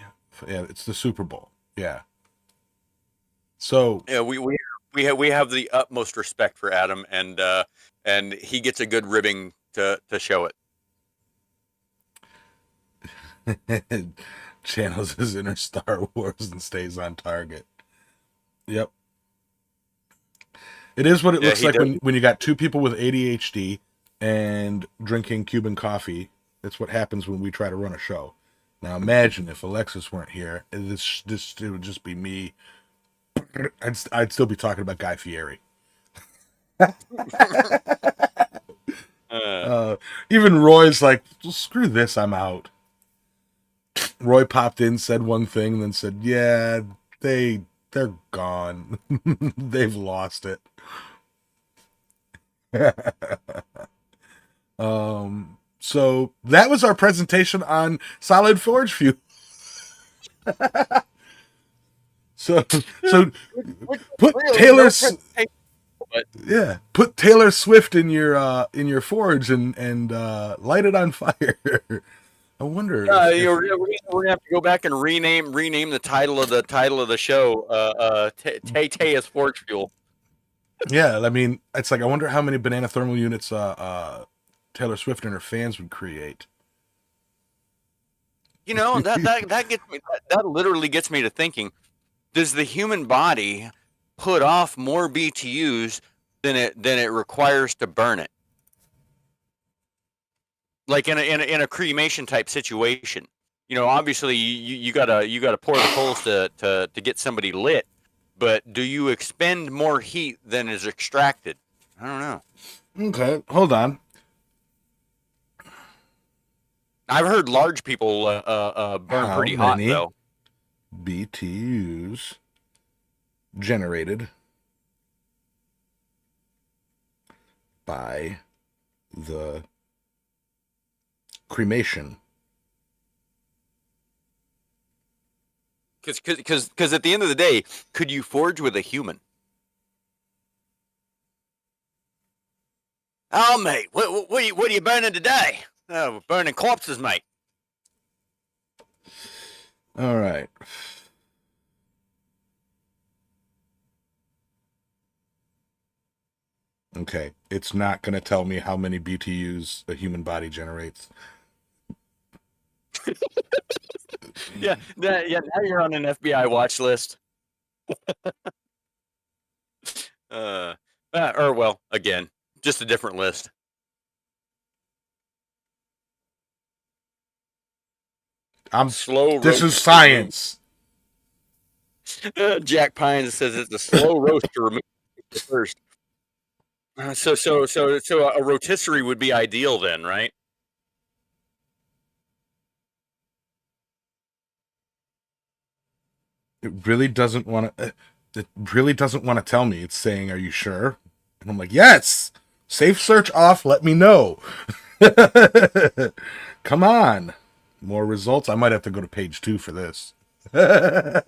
it's the Super Bowl, yeah. So yeah, we have the utmost respect for Adam, and he gets a good ribbing to show it. channels his inner Star Wars and stays on target. Yep. It is what it Yeah, looks he like does. when you got two people with ADHD and drinking Cuban coffee. That's what happens when we try to run a show. Now imagine if Alexis weren't here. This it would just be me. I'd still be talking about Guy Fieri. Uh, Uh, Even Roy's like, screw this, I'm out. Roy popped in, said one thing, then said, "Yeah, they're gone. They've lost it." So that was our presentation on solid forge fuel. So so put really, Taylor no presentation, but put Taylor Swift in your forge and light it on fire. I wonder if we're gonna have to go back and rename the title of the show. Tay Tay is Forge Fuel. yeah, I mean, it's like I wonder how many banana thermal units Taylor Swift and her fans would create. You know that gets me. That literally gets me to thinking: does the human body put off more BTUs than it requires to burn it? Like in a cremation type situation, you know, obviously you gotta pour the coals to get somebody lit, but do you expend more heat than is extracted? I don't know. Okay, hold on. I've heard large people burn How pretty hot many though. BTUs generated by the cremation? Because at the end of the day, could you forge with a human? Oh, mate, what are you burning today? Oh, we're burning corpses, mate. All right. Okay, it's not going to tell me how many BTUs a human body generates. Yeah, yeah. Now you're on an FBI watch list. Or well, again, just a different list. Slow This roast. is science. Jack Pines says it's a slow roast to remove the first. So a rotisserie would be ideal then, right? It really doesn't want to. It really doesn't want to tell me. It's saying, "Are you sure?" And I'm like, "Yes." Safe search off. Let me know. Come on. More results. I might have to go to page 2 for this. That's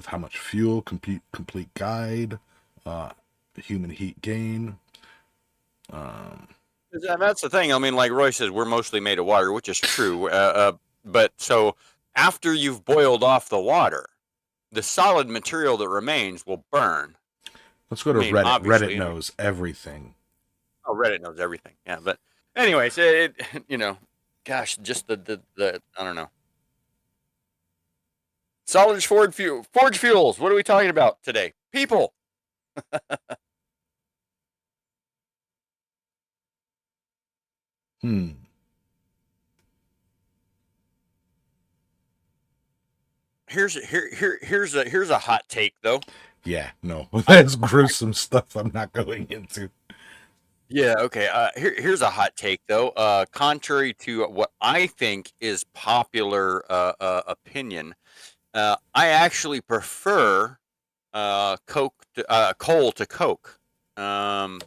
how much fuel. Complete guide. Uh, human heat gain. And that's the thing. I mean, like Roy says, we're mostly made of water, which is true. But so after you've boiled off the water, the solid material that remains will burn. Let's go to I mean, Reddit. Reddit obviously, knows everything. oh, Reddit knows everything. Yeah, but anyways, you know, gosh, just the I don't know. Solid forge fuels. What are we talking about today? People. Hmm. Here's a hot take though. Yeah, no. That's gruesome stuff I'm not going into. Yeah, okay. Here's a hot take though. Contrary to what I think is popular opinion, I actually prefer coal to coke. Um,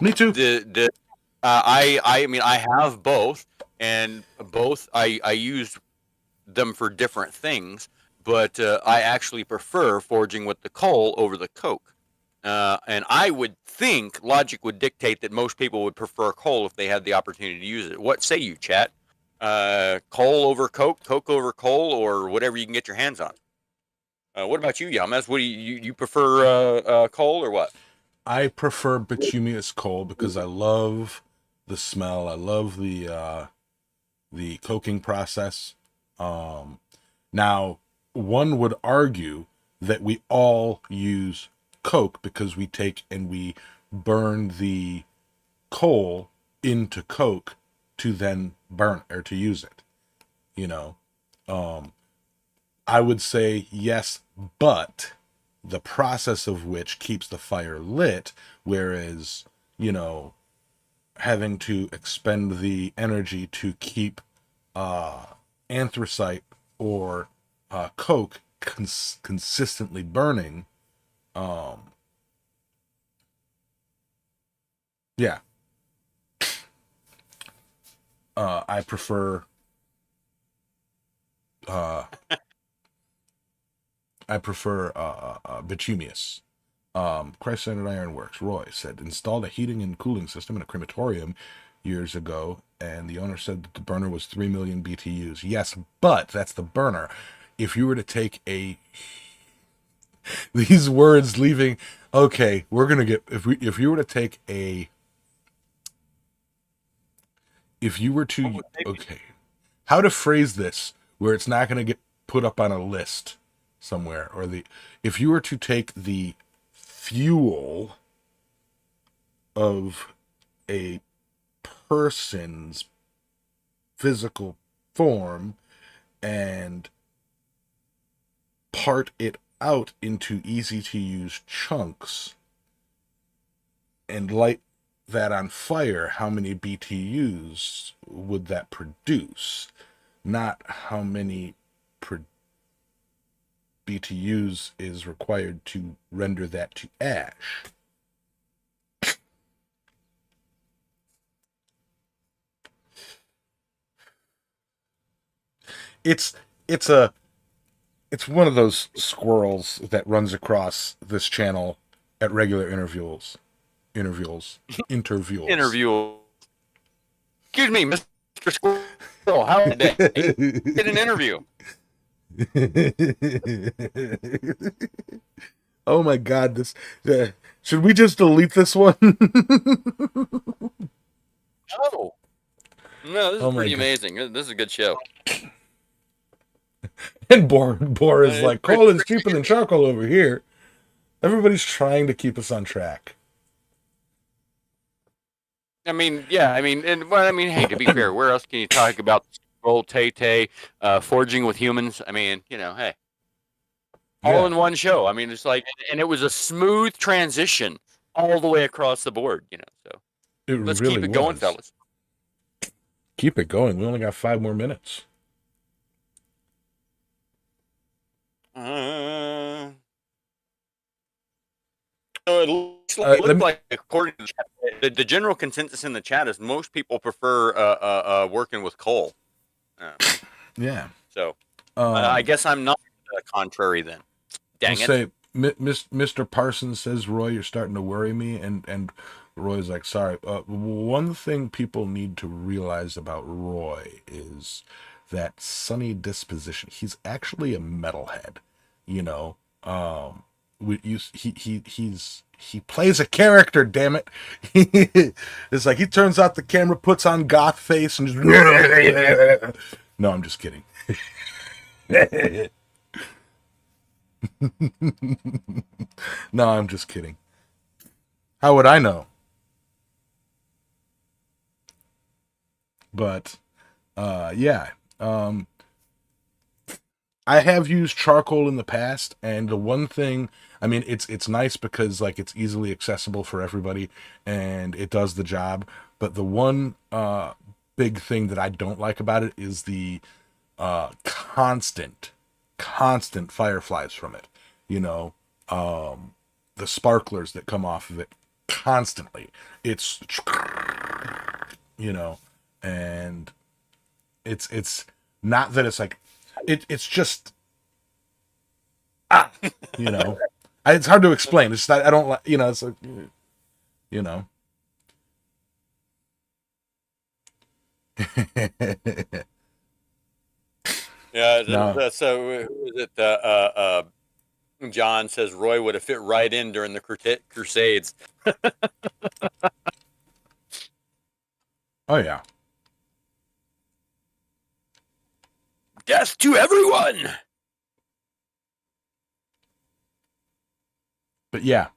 Me too. I mean I have both, and both I use them for different things, but I actually prefer forging with the coal over the coke. And I would think logic would dictate that most people would prefer coal if they had the opportunity to use it. What say you, chat? Coal over coke, coke over coal, or whatever you can get your hands on. What about you, Yamas? What do you prefer coal or what? I prefer bituminous coal because I love the smell. I love the coking process. Um, Now, one would argue that we all use coke because we take and we burn the coal into coke to then burn or to use it. You know, um, I would say yes, but the process of which keeps the fire lit, whereas, you know, having to expend the energy to keep uh, anthracite or coke consistently burning. Um, yeah, I prefer. Uh, I prefer bituminous. Christ-centered Ironworks. Roy said installed a heating and cooling system in a crematorium years ago, and the owner said that the burner was 3 million BTUs. Yes, but that's the burner. If you were to take a these words leaving, okay, we're gonna get if you were to take a if you were to okay, how to phrase this where it's not gonna get put up on a list somewhere or the if you were to take the fuel of a person's physical form and part it out into easy to use chunks and light that on fire, how many BTUs would that produce? Not how many BTUs is required to render that to ash. It's it's a it's one of those squirrels that runs across this channel at regular intervals, intervals. Interview. Excuse me, Mr. Squirrel. How today? Did an interview. Oh my god, this should we just delete this one? Oh no, this is Oh my pretty god. amazing. This is a good show. And Bor is like, Pretty, coal is cheaper than charcoal over here. Everybody's trying to keep us on track. I mean, yeah, I mean, and well, I mean, hey, to be fair, where else can you talk about Scroll Tay forging with humans? I mean, you know, hey, all Yeah. in one show. I mean, it's like, and it was a smooth transition all the way across the board, So It let's really keep it going, was. fellas. Keep it going. We only got 5 more minutes. So it looks like according to the chat, the general consensus in the chat is most people prefer working with coal. Yeah. So I guess I'm not contrary then. Dang I'll it. say, Mr. Parsons says, Roy, you're starting to worry me. And Roy's like, sorry. One thing people need to realize about Roy is that sunny disposition. He's actually a metalhead, you know. He plays a character, damn it. It's like he turns out the camera, puts on goth face, and just no, I'm just kidding. No, I'm just kidding. How would I know? But yeah. I have used charcoal in the past, and the one thing, I mean, it's nice because like it's easily accessible for everybody, and it does the job. But the one big thing that I don't like about it is the constant fireflies from it. You know, the sparklers that come off of it constantly. It's, you know, and it's not that it's like it's just you know, it's hard to explain. It's not, I don't like, you know, it's like, you know. Yeah, No. so who is it? John says Roy would have fit right in during the Crusades. Oh yeah. Death to everyone. But yeah,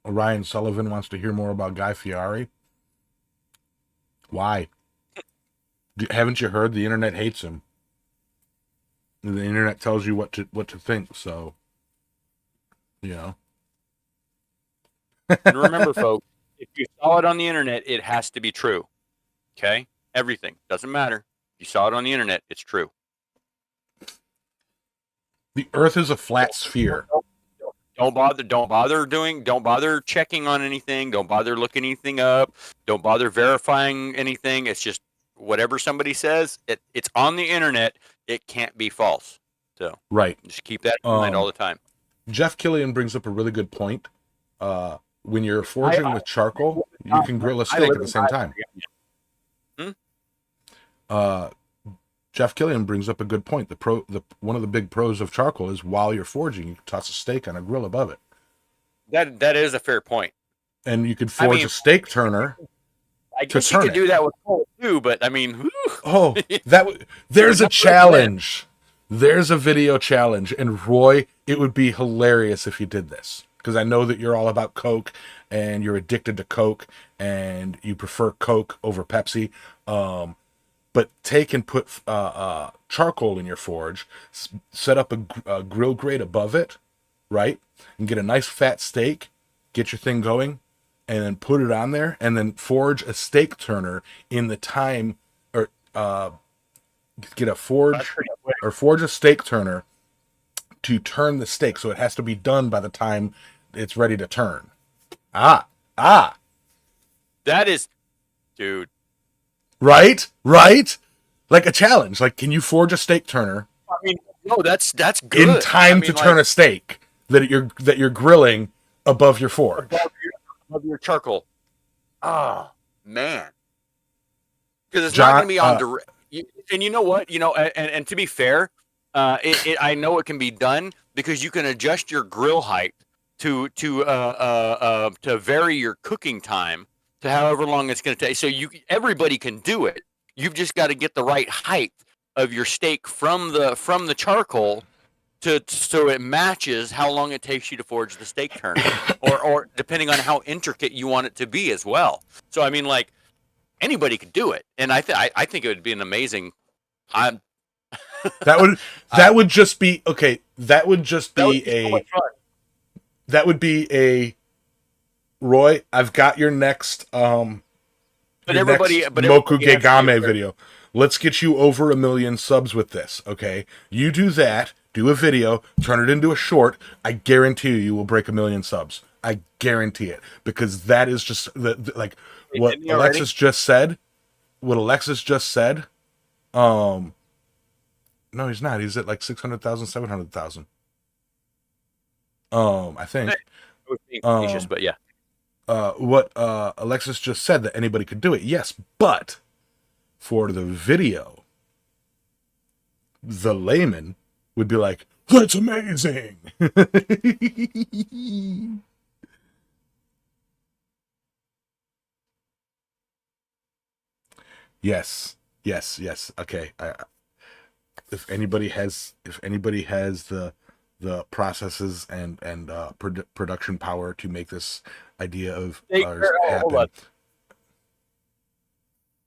Orion Sullivan wants to hear more about Guy Fieri. Why? Haven't you heard the internet hates him? The internet tells you what to think. So, you know. And remember, folks, if you saw it on the internet, it has to be true. Okay, everything doesn't matter. If you saw it on the internet, it's true. The Earth is a flat sphere. Don't bother checking on anything. Don't bother looking anything up. Don't bother verifying anything. It's just whatever somebody says. It's on the internet. It can't be false. So Right. just keep that in mind all the time. Jeff Killian brings up a really good point. When you're forging with charcoal, you can grill a steak at the same time. Jeff Killian brings up a good point. One of the big pros of charcoal is while you're forging, you can toss a steak on a grill above it. That is a fair point. And you could forge a steak turner. I guess you could do that with coal too, but I mean, whew. Oh, there's a challenge. There's a video challenge, and Roy, it would be hilarious if you did this, because I know that you're all about Coke and you're addicted to Coke and you prefer Coke over Pepsi. But take and put charcoal in your forge, set up a grill grate above it, right? And get a nice fat steak, get your thing going, and then put it on there, and then forge a steak turner in the time, or get a forge a steak turner to turn the steak. So it has to be done by the time it's ready to turn. That is, dude. Right? Like a challenge. Like, can you forge a steak turner? I mean, no, that's good. In time to turn a steak that you're grilling above your forge. Above your charcoal. Oh, man. Because it's not going to be on direct. And you know what? You know, and to be fair, I know it can be done because you can adjust your grill height to vary your cooking time to however long it's going to take. So everybody can do it. You've just got to get the right height of your steak from the charcoal so it matches how long it takes you to forge the steak turner, or depending on how intricate you want it to be as well. So I mean, like, anybody could do it, and I think it would be an amazing. That would just be okay. That would just be a. That would be a Roy, I've got your next But your everybody, next but Moku everybody has to be Gegame aware. video. Let's get you over 1 million subs with this, okay? You do that, do a video, turn it into a short. I guarantee you will break 1 million subs. I guarantee it, because that is just like Wait, what didn't he already? Alexis just said. What Alexis just said. No, he's not. He's at like 600,000, 700,000. I think. I was being facetious, Um, but yeah. what Alexis just said, that anybody could do it. Yes, but for the video, the layman would be like, "That's amazing." Yes, yes, yes. Okay. If anybody has the processes and production power to make this idea of ours Hold on. happen.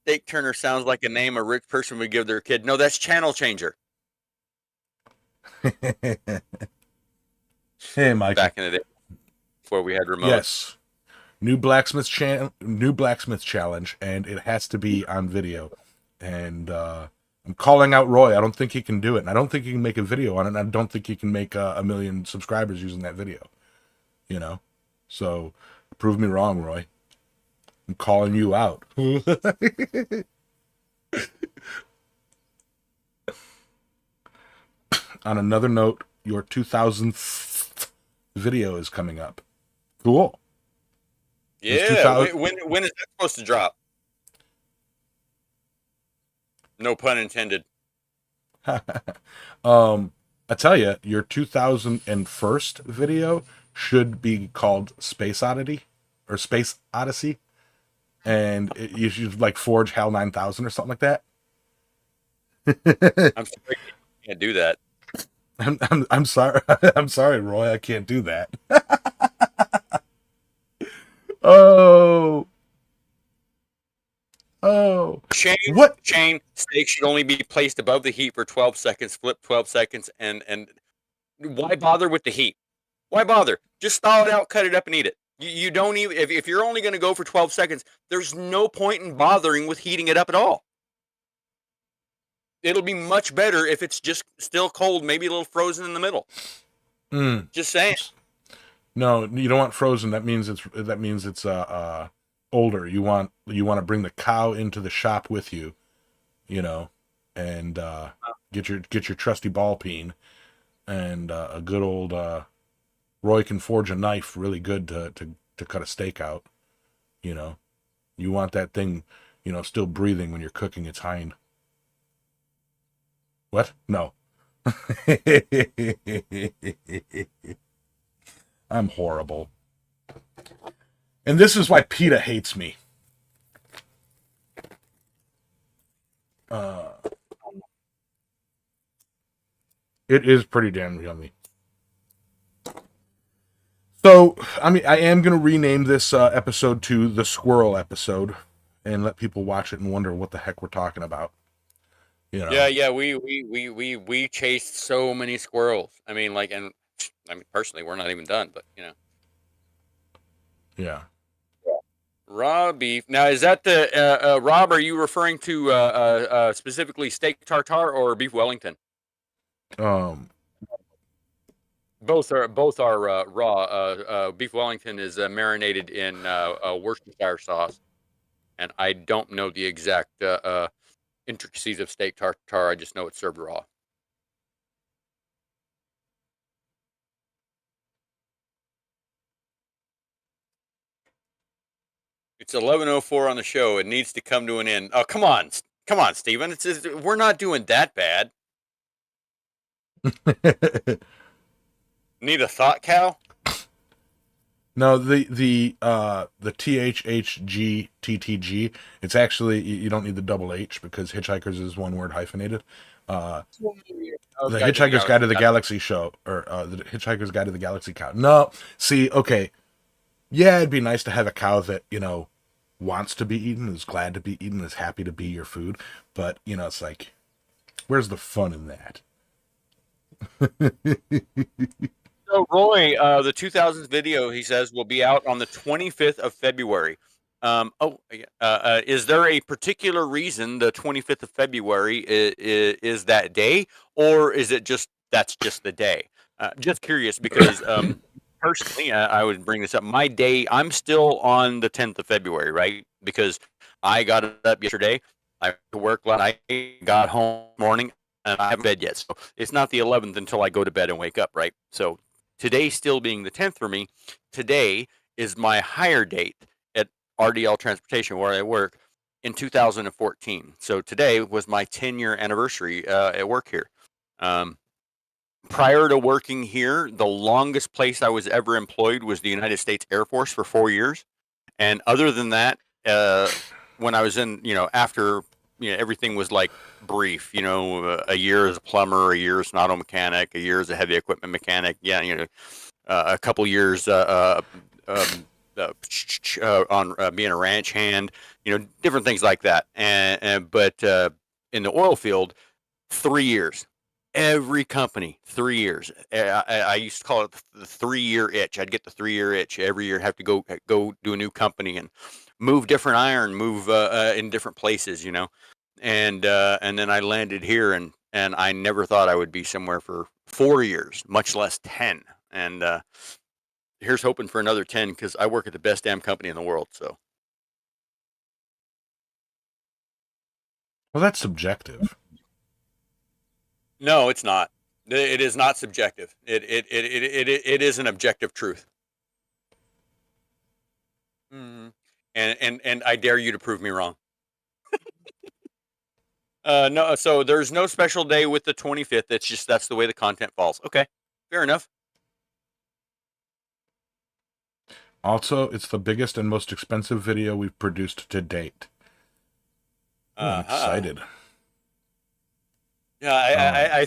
Steak Turner sounds like a name a rich person would give their kid. No, that's Channel Changer. Hey, Mikey. Back in the day, before we had remotes. Yes. New blacksmith challenge, and it has to be on video. And I'm calling out Roy. I don't think he can do it. And I don't think he can make a video on it. And I don't think he can make 1 million subscribers using that video. You know? So, prove me wrong, Roy. I'm calling you out. On another note, your 2000th video is coming up. Cool. Yeah. When is that supposed to drop? No pun intended. I tell you, your 2001st video should be called Space Oddity or Space Odyssey, and you should like Forge Hell 9000 or something like that. I'm sorry, you can't do that. I'm sorry. I'm sorry, Roy. I can't do that. Oh. Chain steak should only be placed above the heat for 12 seconds. Flip 12 seconds, and why bother with the heat? Why bother? Just thaw it out, cut it up, and eat it. You don't even if you're only going to go for 12 seconds. There's no point in bothering with heating it up at all. It'll be much better if it's just still cold, maybe a little frozen in the middle. Just saying. No, you don't want frozen. That means it's older. You want to bring the cow into the shop with you, and get your trusty ball peen, and a good old Roy can forge a knife really good to cut a steak out. You want that thing, still breathing when you're cooking its hind. What? No. I'm horrible. And this is why PETA hates me. It is pretty damn yummy. So, I am going to rename this episode to the Squirrel episode and let people watch it and wonder what the heck we're talking about. Yeah. We chased so many squirrels. Personally, we're not even done, but Yeah. Raw beef. Now, is that the Rob? Are you referring to specifically steak tartare or beef Wellington? Both are raw. Beef Wellington is marinated in Worcestershire sauce, and I don't know the exact intricacies of steak tartare. I just know it's served raw. It's 11:04 on the show. It needs to come to an end. Oh, come on, Steven. We're not doing that bad. Need a thought cow? No, the THHGTTG. It's actually, you don't need the double H because Hitchhikers is one word hyphenated. The Hitchhiker's Guide to the Galaxy show, or the Hitchhiker's Guide to the Galaxy cow. No, see, okay, yeah, it'd be nice to have a cow that wants to be eaten, is glad to be eaten, is happy to be your food. But it's like, where's the fun in that? So Roy, the 2000s video, he says, will be out on the 25th of February. Is there a particular reason the 25th of February is that day, or is it just that's just the day? Just curious because personally, I would bring this up. My day, I'm still on the 10th of February, right? Because I got up yesterday. I went to work last night, got home this morning, and I haven't bed yet. So it's not the 11th until I go to bed and wake up, right? So today still being the 10th for me, today is my hire date at RDL Transportation where I work in 2014. So today was my 10-year anniversary at work here. Prior to working here, the longest place I was ever employed was the United States Air Force for 4 years. And other than that, when I was in, after, everything was like brief, a year as a plumber, a year as an auto mechanic, a year as a heavy equipment mechanic. Yeah, a couple years on being a ranch hand, different things like that. But in the oil field, 3 years. Every company, 3 years. I used to call it the 3-year itch. I'd get the 3-year itch every year. Have to go do a new company and move different iron, move in different places, and then I landed here, and I never thought I would be somewhere for 4 years, much less 10. And here's hoping for another 10 because I work at the best damn company in the world. So, Well, that's subjective. no, it's not. It is not subjective. It is an objective truth. Mm. And I dare you to prove me wrong. No, so there's no special day with the 25th. It's just that's the way the content falls. Okay, fair enough. Also, it's the biggest and most expensive video we've produced to date. I'm excited. Yeah, I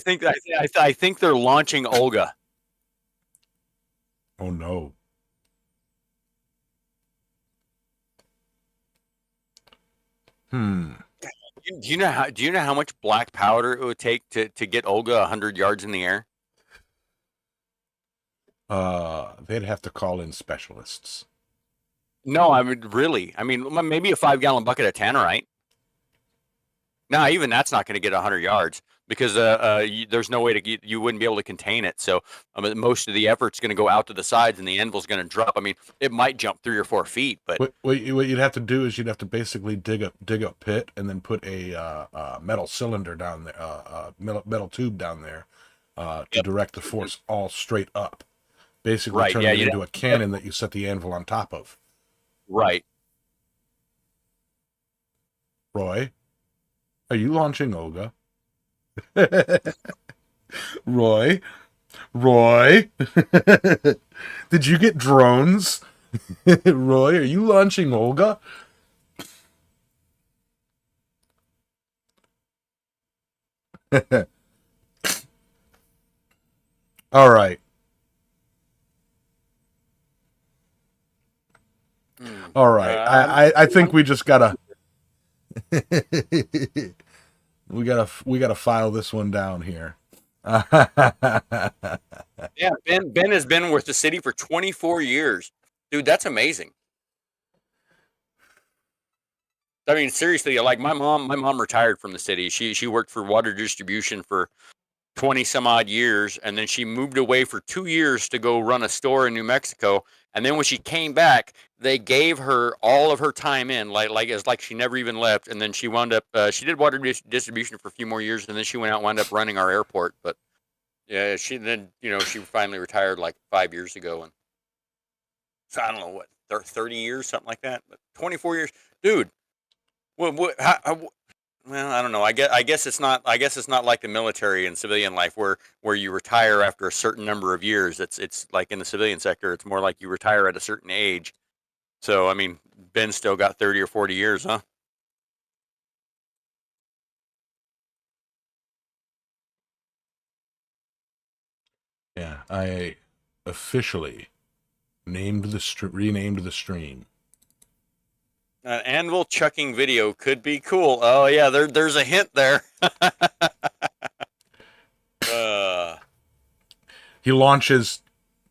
think they're launching Olga. Oh no. Do you know how much black powder it would take to get Olga 100 yards in the air? They'd have to call in specialists. No, I mean really. I mean maybe a 5-gallon bucket of tannerite. No, even that's not going to get 100 yards because there's no way you wouldn't be able to contain it. So most of the effort's going to go out to the sides, and the anvil's going to drop. I mean, it might jump 3 or 4 feet, but What you'd have to do is you'd have to basically dig a pit and then put a metal cylinder down there, metal tube down there, to direct the force all straight up. Basically, Right, turning yeah, it you'd into a cannon that you set the anvil on top of. right. Roy, are you launching Olga? Roy, did you get drones? Roy, are you launching Olga? All right. All right. I think we just gotta we gotta file this one down here. Yeah, Ben has been with the city for 24 years. Dude, that's amazing. I mean, seriously, like my mom retired from the city. She worked for water distribution for 20 some odd years, and then she moved away for 2 years to go run a store in New Mexico. And then when she came back, they gave her all of her time in, it's like she never even left. And then she wound up she did water distribution for a few more years, and then she wound up running our airport. But yeah, she finally retired like 5 years ago, and so I don't know what 30 years, something like that. But 24 years, dude. Well, I don't know. I guess it's not. I guess it's not like the military and civilian life where you retire after a certain number of years. It's like in the civilian sector. It's more like you retire at a certain age. So I mean, Ben's still got 30 or 40 years, huh? Yeah, I officially renamed the stream. Anvil chucking video could be cool. Oh yeah, there's a hint there. He launches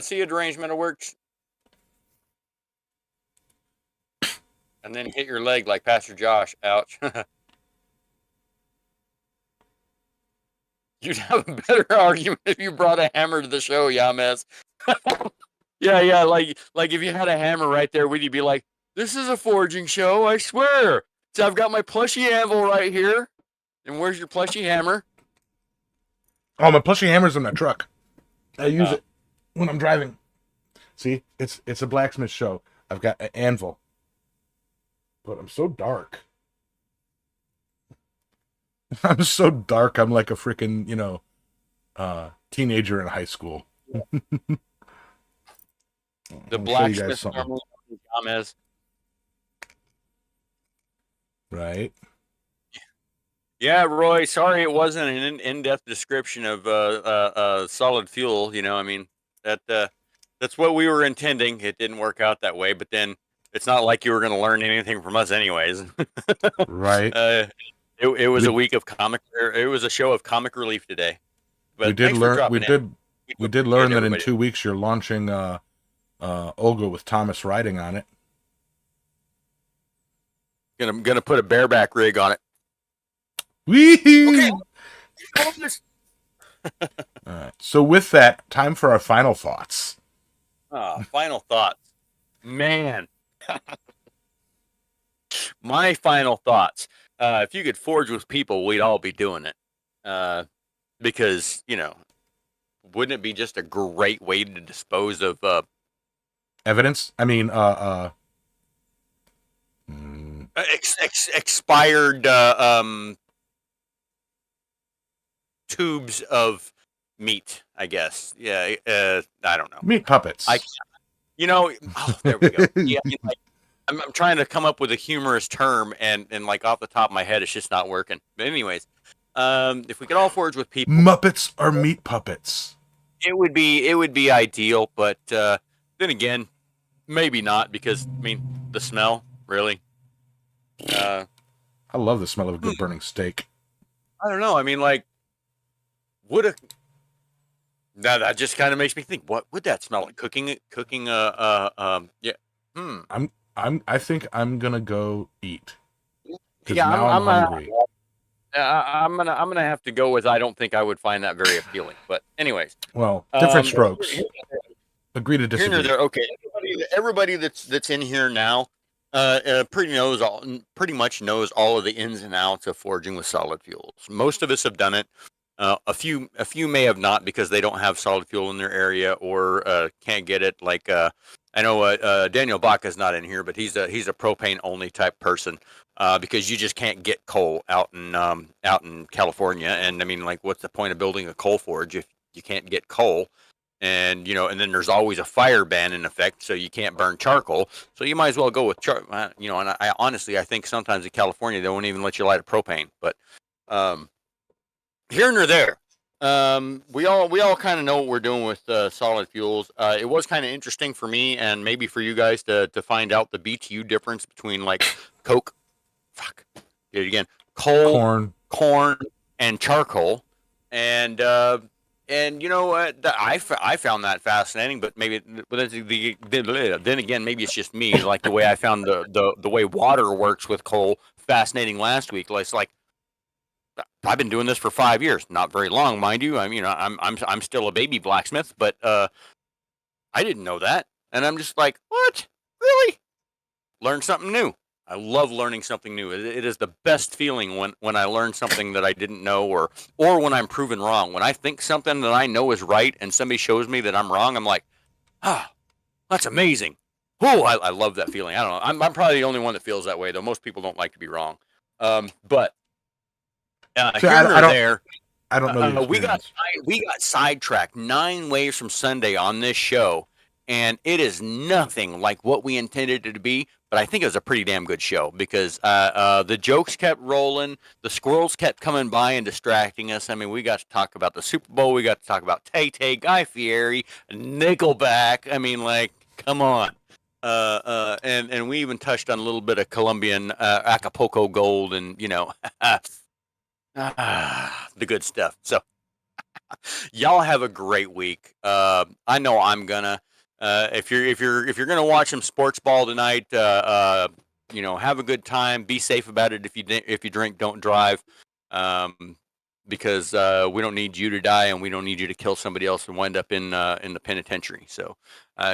See a derangement of works. And then hit your leg like Pastor Josh. Ouch. You'd have a better argument if you brought a hammer to the show, Yames. Yeah, like if you had a hammer right there with you, be like, this is a forging show, I swear. So I've got my plushy anvil right here. And where's your plushy hammer? Oh, my plushy hammer's in the truck. I use it when I'm driving. See, it's a blacksmith show. I've got an anvil. But I'm so dark. I'm so dark. I'm like a freaking, teenager in high school. The blacksmith normally Yames. Right. Yeah, Roy. Sorry, it wasn't an in-depth description of solid fuel. I mean that's what we were intending. It didn't work out that way, but then it's not like you were going to learn anything from us, anyways. Right. It was a week of comic. It was a show of comic relief today. But we did learn. We did learn that in 2 weeks you're launching Olga with Thomas riding on it. Gonna put a bareback rig on it. Wee-hoo! Okay. All right. So with that, time for our final thoughts. Final thoughts. Man. My final thoughts. If you could forge with people, we'd all be doing it. Because, wouldn't it be just a great way to dispose of evidence? I mean, expired tubes of meat, I guess. Yeah, I don't know. Meat puppets. There we go. Yeah, I'm trying to come up with a humorous term, and like off the top of my head, it's just not working. But anyways, if we could all forge with people, Muppets are meat puppets. It would be ideal, but then again, maybe not, because the smell, really. I love the smell of a good burning steak. I don't know. That just kind of makes me think. What would that smell like? Cooking. Yeah. I think I'm gonna go eat. Yeah, now I'm hungry. I'm gonna have to go with. I don't think I would find that very appealing. But anyways. Well, different strokes. Agree to disagree. Here okay. Everybody that's in here now, pretty much knows all of the ins and outs of forging with solid fuels. Most of us have done it. A few may have not, because they don't have solid fuel in their area or can't get it. Like I know Daniel Baca's not in here, but he's a propane only type person, because you just can't get coal out in California. And what's the point of building a coal forge if you can't get coal? And and then there's always a fire ban in effect, so you can't burn charcoal. So you might as well go with And I honestly, I think sometimes in California they won't even let you light a propane. But here nor there, we all kind of know what we're doing with solid fuels. It was kind of interesting for me, and maybe for you guys, to find out the BTU difference between like coke, did it again, coal, corn, and charcoal, and you know what? I found that fascinating, but then again, maybe it's just me. Like the way I found the way water works with coal fascinating last week. It's like, I've been doing this for 5 years, not very long, mind you. I'm still a baby blacksmith, but I didn't know that, and I'm just like, what? Really? Learn something new. I love learning something new. It is the best feeling when I learn something that I didn't know, or when I'm proven wrong. When I think something that I know is right and somebody shows me that I'm wrong, I'm like, that's amazing. Oh, I love that feeling. I don't know. I'm probably the only one that feels that way, though. Most people don't like to be wrong. But so here or there, I don't know. We got sidetracked 9 ways from Sunday on this show, and it is nothing like what we intended it to be. But I think it was a pretty damn good show, because the jokes kept rolling. The squirrels kept coming by and distracting us. We got to talk about the Super Bowl. We got to talk about Tay-Tay, Guy Fieri, Nickelback. Come on. And we even touched on a little bit of Colombian Acapulco Gold and, the good stuff. So Y'all have a great week. I know I'm gonna. If you're gonna watch some sports ball tonight, have a good time. Be safe about it. If you drink, don't drive. Um, because we don't need you to die, and we don't need you to kill somebody else and wind up in the penitentiary. So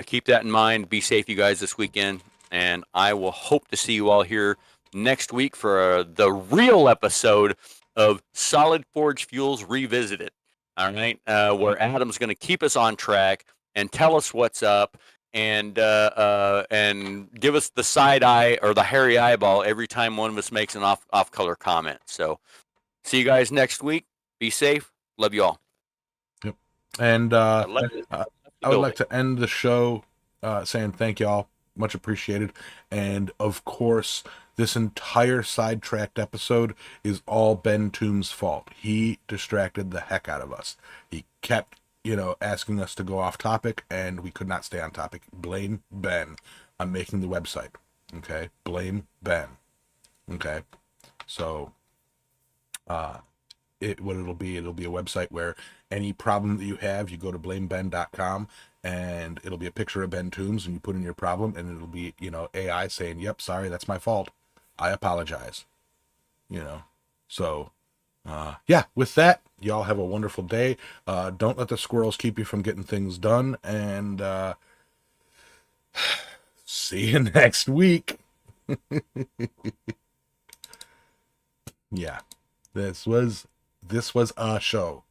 keep that in mind. Be safe, you guys, this weekend, and I will hope to see you all here next week for the real episode of Solid Forge Fuels Revisited. All right, where Adam's going to keep us on track and tell us what's up, and give us the side eye or the hairy eyeball every time one of us makes an off color comment. So see you guys next week. Be safe. Love you all. Yep. And I love it. I would like to end the show saying thank y'all. Much appreciated. And of course, this entire sidetracked episode is all Ben Tomb's fault. He distracted the heck out of us. He kept, asking us to go off topic, and we could not stay on topic. Blame Ben. I'm making the website. Okay? Blame Ben. Okay? So, it'll be a website where any problem that you have, you go to blameben.com, and it'll be a picture of Ben Toombs, and you put in your problem, and it'll be, AI saying, yep, sorry, that's my fault. I apologize. So, yeah, with that, y'all have a wonderful day. Don't let the squirrels keep you from getting things done, and see you next week. Yeah, this was a show.